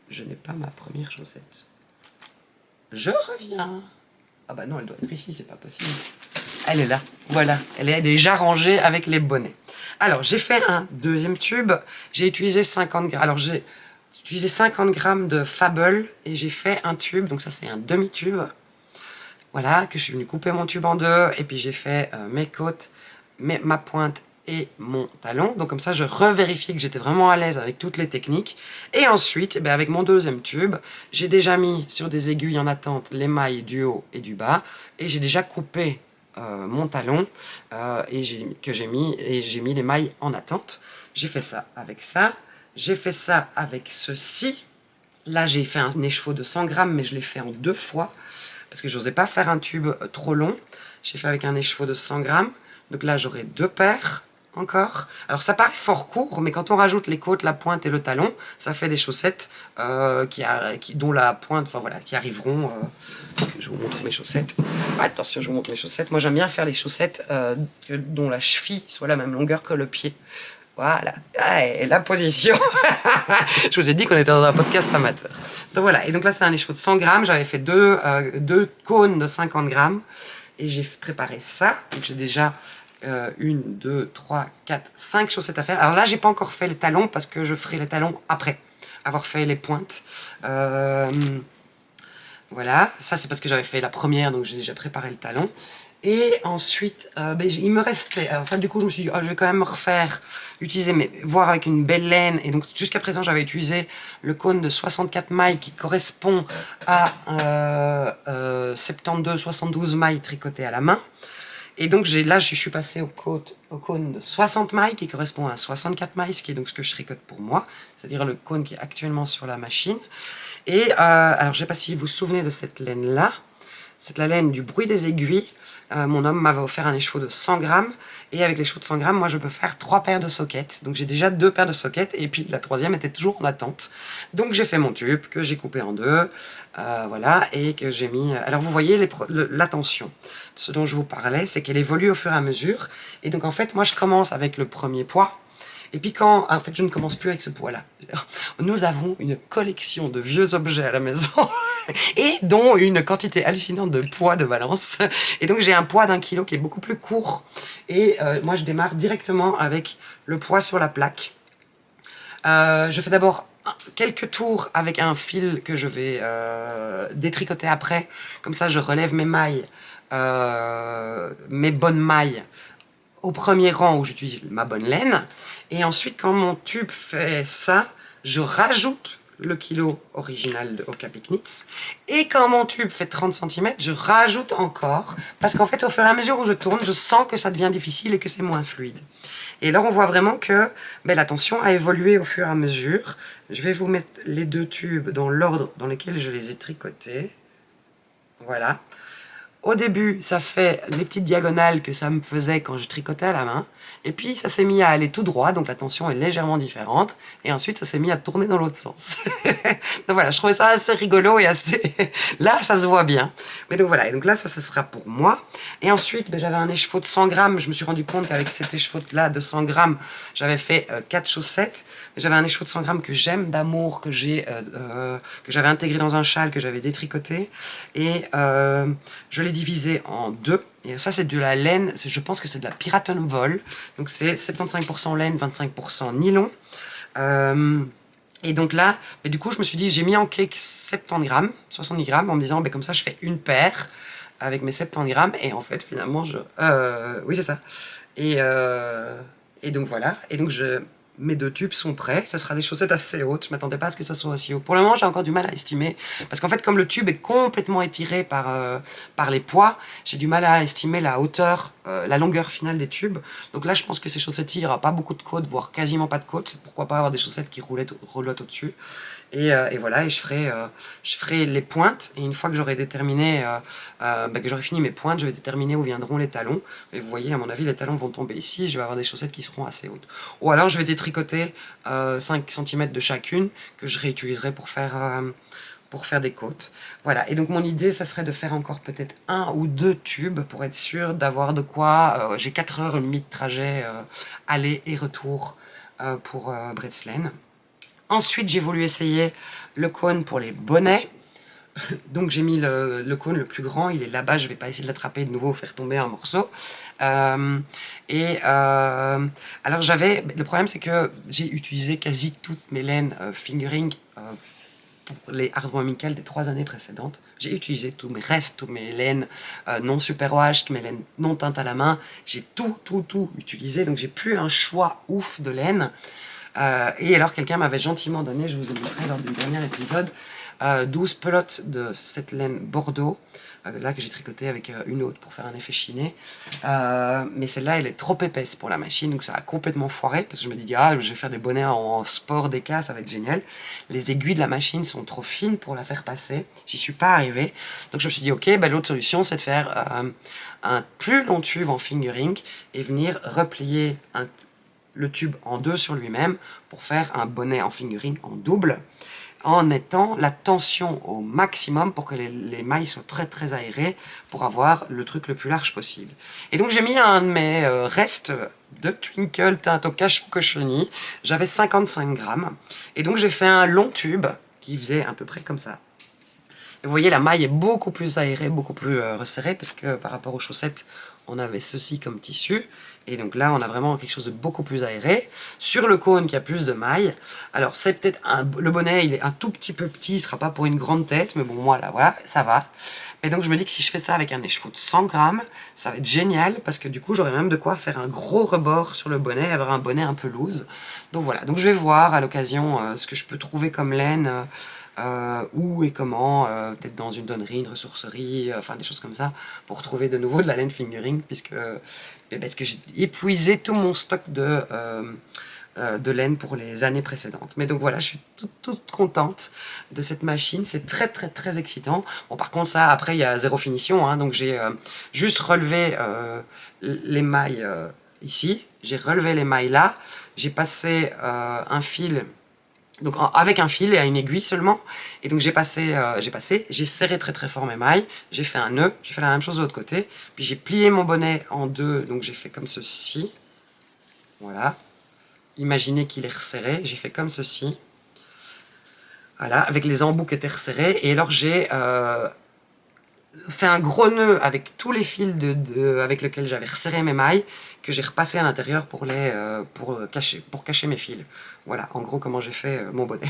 Je n'ai pas ma première chaussette. Je reviens. Non, elle doit être ici, c'est pas possible. Elle est là, voilà. Elle est déjà rangée avec les bonnets. Alors, j'ai fait un deuxième tube. J'ai utilisé 50 grammes. Alors, j'ai utilisé 50 grammes de Fable et j'ai fait un tube. Donc ça, c'est un demi-tube. Voilà, que je suis venue couper mon tube en deux. Et puis, j'ai fait mes côtes, ma pointe et mon talon. Donc comme ça, je revérifie que j'étais vraiment à l'aise avec toutes les techniques. Et ensuite, avec mon deuxième tube, j'ai déjà mis sur des aiguilles en attente les mailles du haut et du bas. Et j'ai déjà coupé mon talon et j'ai mis les mailles en attente. J'ai fait ça avec ça. J'ai fait ça avec ceci. Là, j'ai fait un écheveau de 100 grammes, mais je l'ai fait en 2 fois. Parce que je n'osais pas faire un tube trop long. J'ai fait avec un écheveau de 100 grammes. Donc là, j'aurai 2 paires. Encore. Alors ça paraît fort court, mais quand on rajoute les côtes, la pointe et le talon, ça fait des chaussettes dont la pointe, qui arriveront. Je vous montre mes chaussettes. Attention, je vous montre mes chaussettes. Moi, j'aime bien faire les chaussettes dont la cheville soit la même longueur que le pied. Voilà. Et la position. Je vous ai dit qu'on était dans un podcast amateur. Donc voilà. Et donc là, c'est un écheveau de 100 grammes. J'avais fait deux cônes de 50 grammes. Et j'ai préparé ça. Donc j'ai déjà 1, 2, 3, 4, 5 chaussettes à faire. Alors là, j'ai pas encore fait les talons parce que je ferai les talons après avoir fait les pointes. Voilà, ça c'est parce que j'avais fait la première, donc j'ai déjà préparé le talon. Et ensuite, il me restait... Alors ça, du coup, je me suis dit, je vais quand même voir avec une belle laine. Et donc, jusqu'à présent, j'avais utilisé le cône de 64 mailles qui correspond à 72 mailles tricotées à la main. Et donc là, je suis passée au cône de 60 mailles qui correspond à 64 mailles, ce qui est donc ce que je tricote pour moi, c'est-à-dire le cône qui est actuellement sur la machine. Et alors, je ne sais pas si vous vous souvenez de cette laine-là. C'est la laine du bruit des aiguilles. Mon homme m'avait offert un écheveau de 100 grammes. Et avec l'écheveau de 100 grammes, moi, je peux faire 3 paires de sockets. Donc, j'ai déjà 2 paires de sockets. Et puis, la troisième était toujours en attente. Donc, j'ai fait mon tube que j'ai coupé en 2. Voilà. Et que j'ai mis... Alors, vous voyez l'attention. Ce dont je vous parlais, c'est qu'elle évolue au fur et à mesure. Et donc, en fait, moi, je commence avec le premier poids. Et puis en fait, je ne commence plus avec ce poids-là. Nous avons une collection de vieux objets à la maison et dont une quantité hallucinante de poids de balance. Et donc, j'ai un poids d'1 kilo qui est beaucoup plus court. Et moi, je démarre directement avec le poids sur la plaque. Je fais d'abord quelques tours avec un fil que je vais détricoter après. Comme ça, je relève mes mailles, mes bonnes mailles, au premier rang où j'utilise ma bonne laine. Et ensuite, quand mon tube fait ça, je rajoute le kilo original de Hoka Picnitz. Et quand mon tube fait 30 cm, je rajoute encore. Parce qu'en fait, au fur et à mesure où je tourne, je sens que ça devient difficile et que c'est moins fluide. Et là, on voit vraiment que la tension a évolué au fur et à mesure. Je vais vous mettre les 2 tubes dans l'ordre dans lequel je les ai tricotés. Voilà. Au début, ça fait les petites diagonales que ça me faisait quand je tricotais à la main. Et puis ça s'est mis à aller tout droit, donc la tension est légèrement différente. Et ensuite ça s'est mis à tourner dans l'autre sens. Donc voilà, je trouvais ça assez rigolo et assez... Là, ça se voit bien. Mais donc voilà, et donc là, ça sera pour moi. Et ensuite, ben, j'avais un écheveau de 100 grammes. Je me suis rendu compte qu'avec cet écheveau-là de 100 grammes, j'avais fait 4 chaussettes. J'avais un écheveau de 100 grammes que j'aime d'amour, que j'avais intégré dans un châle, que j'avais détricoté. Et je l'ai divisé en deux. Et ça, c'est de la laine, je pense que c'est de la Piraten Vol. Donc c'est 75% laine, 25% nylon. Et donc là, mais du coup, je me suis dit, j'ai mis en cake 70 grammes, 70 grammes, en me disant, ben, comme ça, je fais une paire avec mes 70 grammes. Et en fait, finalement, oui, c'est ça. Et donc voilà. Et donc, mes 2 tubes sont prêts. Ça sera des chaussettes assez hautes. Je m'attendais pas à ce que ça soit aussi haut. Pour le moment, j'ai encore du mal à estimer. Parce qu'en fait, comme le tube est complètement étiré par les poids, j'ai du mal à estimer la hauteur, la longueur finale des tubes. Donc là, je pense que ces chaussettes-ci, il n'y aura pas beaucoup de côtes, voire quasiment pas de côtes. Pourquoi pas avoir des chaussettes qui roulotent au-dessus. Et voilà, et je ferai les pointes, et une fois que j'aurai déterminé, que j'aurai fini mes pointes, je vais déterminer où viendront les talons. Et vous voyez, à mon avis, les talons vont tomber ici, et je vais avoir des chaussettes qui seront assez hautes. Ou alors, je vais détricoter 5 cm de chacune, que je réutiliserai pour faire des côtes. Voilà, et donc mon idée, ça serait de faire encore peut-être 1 ou 2 tubes, pour être sûr d'avoir de quoi... j'ai 4h30 de trajet aller et retour pour Breslen. Ensuite, j'ai voulu essayer le cône pour les bonnets. Donc j'ai mis le cône le plus grand, il est là-bas, je vais pas essayer de l'attraper de nouveau, faire tomber un morceau. Alors le problème c'est que j'ai utilisé quasi toutes mes laines fingering pour les hardware Michael des 3 années précédentes. J'ai utilisé tous mes restes, tous mes laines non superwash, mes laines non teintes à la main. J'ai tout utilisé, donc j'ai plus un choix ouf de laine. Et alors quelqu'un m'avait gentiment donné, je vous ai montré lors du dernier épisode, 12 pelotes de cette laine Bordeaux, là que j'ai tricoté avec une autre pour faire un effet chiné. Mais celle-là, elle est trop épaisse pour la machine, donc ça a complètement foiré, parce que je me dis, je vais faire des bonnets en sport DK, ça va être génial. Les aiguilles de la machine sont trop fines pour la faire passer, j'y suis pas arrivé. Donc je me suis dit, ok, l'autre solution, c'est de faire un plus long tube en fingering et venir replier le tube en 2 sur lui-même pour faire un bonnet en fingering en double, en mettant la tension au maximum pour que les mailles soient très aérées, pour avoir le truc le plus large possible. Et donc j'ai mis un de mes restes de Twinkle teinte au cachou cochonnerie, j'avais 55 grammes, et donc j'ai fait un long tube qui faisait à peu près comme ça. Et vous voyez, la maille est beaucoup plus aérée, beaucoup plus resserrée, parce que par rapport aux chaussettes, on avait ceci comme tissu, et donc là on a vraiment quelque chose de beaucoup plus aéré. Sur le cône qui a plus de mailles, alors c'est peut-être le bonnet, il est un tout petit peu petit, il sera pas pour une grande tête, mais bon moi là voilà, ça va. Et donc je me dis que si je fais ça avec un écheveau de 100 grammes, ça va être génial, parce que du coup j'aurai même de quoi faire un gros rebord sur le bonnet, avoir un bonnet un peu loose. Donc voilà, donc je vais voir à l'occasion ce que je peux trouver comme laine, où et comment, peut-être dans une donnerie, une ressourcerie, enfin des choses comme ça, pour trouver de nouveau de la laine fingering, parce que j'ai épuisé tout mon stock de laine pour les années précédentes. Mais donc voilà, je suis toute contente de cette machine, c'est très excitant. Bon par contre ça, après il y a zéro finition, hein, donc j'ai juste relevé les mailles ici, j'ai relevé les mailles là, j'ai passé un fil, donc avec un fil et à une aiguille seulement, et donc j'ai serré très fort mes mailles, j'ai fait un nœud, j'ai fait la même chose de l'autre côté, puis j'ai plié mon bonnet en deux, donc j'ai fait comme ceci, voilà, imaginez qu'il est resserré, j'ai fait comme ceci, voilà, avec les embouts qui étaient resserrés, et alors j'ai fait un gros nœud avec tous les fils avec lesquels j'avais resserré mes mailles, que j'ai repassé à l'intérieur pour cacher mes fils. Voilà, en gros, comment j'ai fait mon bonnet.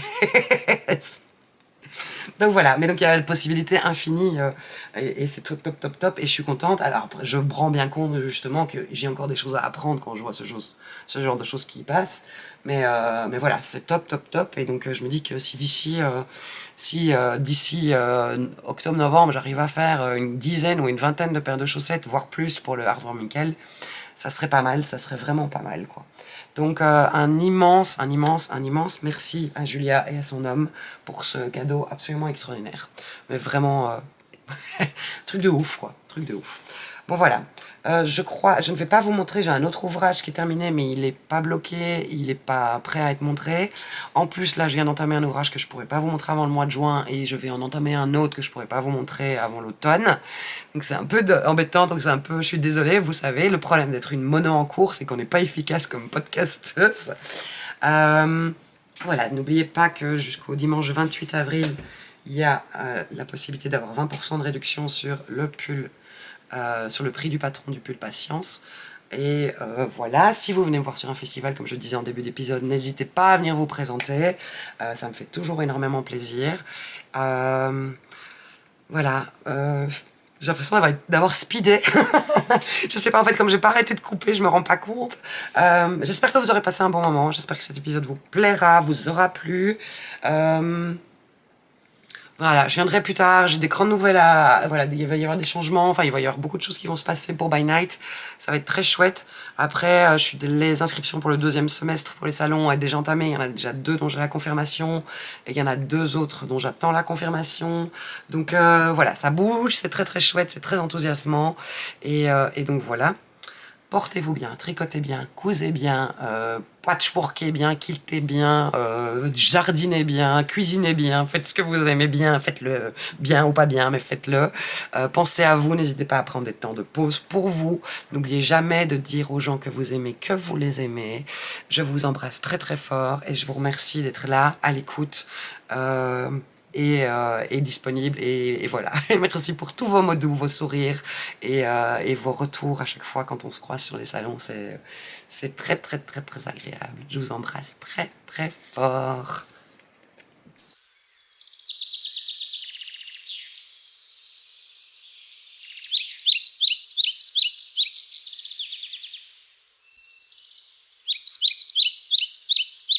Donc voilà, mais donc il y a la possibilité infinie, et c'est top, et je suis contente. Alors je me rends bien compte justement que j'ai encore des choses à apprendre quand je vois ce genre de choses qui passent, mais voilà, c'est top, et donc je me dis que si d'ici octobre-novembre j'arrive à faire une dizaine ou une vingtaine de paires de chaussettes, voire plus pour le Hardware Michael, ça serait pas mal, ça serait vraiment pas mal quoi. Donc un immense merci à Julia et à son homme pour ce cadeau absolument extraordinaire. Mais vraiment, truc de ouf quoi, truc de ouf. Bon voilà, Je ne vais pas vous montrer, j'ai un autre ouvrage qui est terminé, mais il n'est pas bloqué, il n'est pas prêt à être montré. En plus, là, je viens d'entamer un ouvrage que je ne pourrais pas vous montrer avant le mois de juin, et je vais en entamer un autre que je ne pourrais pas vous montrer avant l'automne. Donc c'est un peu embêtant, donc je suis désolée, vous savez, le problème d'être une mono en cours, c'est qu'on n'est pas efficace comme podcasteuse. Voilà, n'oubliez pas que jusqu'au dimanche 28 avril, il y a la possibilité d'avoir 20% de réduction sur le pull, sur le prix du patron du pull Patience. Et voilà, si vous venez me voir sur un festival, comme je le disais en début d'épisode, n'hésitez pas à venir vous présenter. Ça me fait toujours énormément plaisir. Voilà. J'ai l'impression d'avoir speedé. Je sais pas, en fait, comme j'ai pas arrêté de couper, je me rends pas compte. J'espère que vous aurez passé un bon moment. J'espère que cet épisode vous plaira, vous aura plu. Voilà, je viendrai plus tard, j'ai des grandes nouvelles voilà, il va y avoir des changements, enfin, il va y avoir beaucoup de choses qui vont se passer pour By Night. Ça va être très chouette. Après, les inscriptions pour le 2e semestre pour les salons est déjà entamées. Il y en a déjà 2 dont j'ai la confirmation. Et il y en a 2 autres dont j'attends la confirmation. Donc, voilà, ça bouge, c'est très très chouette, c'est très enthousiasmant. Et donc voilà. Portez-vous bien, tricotez bien, cousez bien, patchworkez bien, quiltez bien, jardinez bien, cuisinez bien, faites ce que vous aimez bien, faites-le bien ou pas bien, mais faites-le. Pensez à vous, n'hésitez pas à prendre des temps de pause pour vous. N'oubliez jamais de dire aux gens que vous aimez que vous les aimez. Je vous embrasse très très fort et je vous remercie d'être là, à l'écoute. Et disponible et voilà. Et merci pour tous vos mots doux, vos sourires et vos retours à chaque fois quand on se croise sur les salons. C'est très très très très agréable. Je vous embrasse très très fort.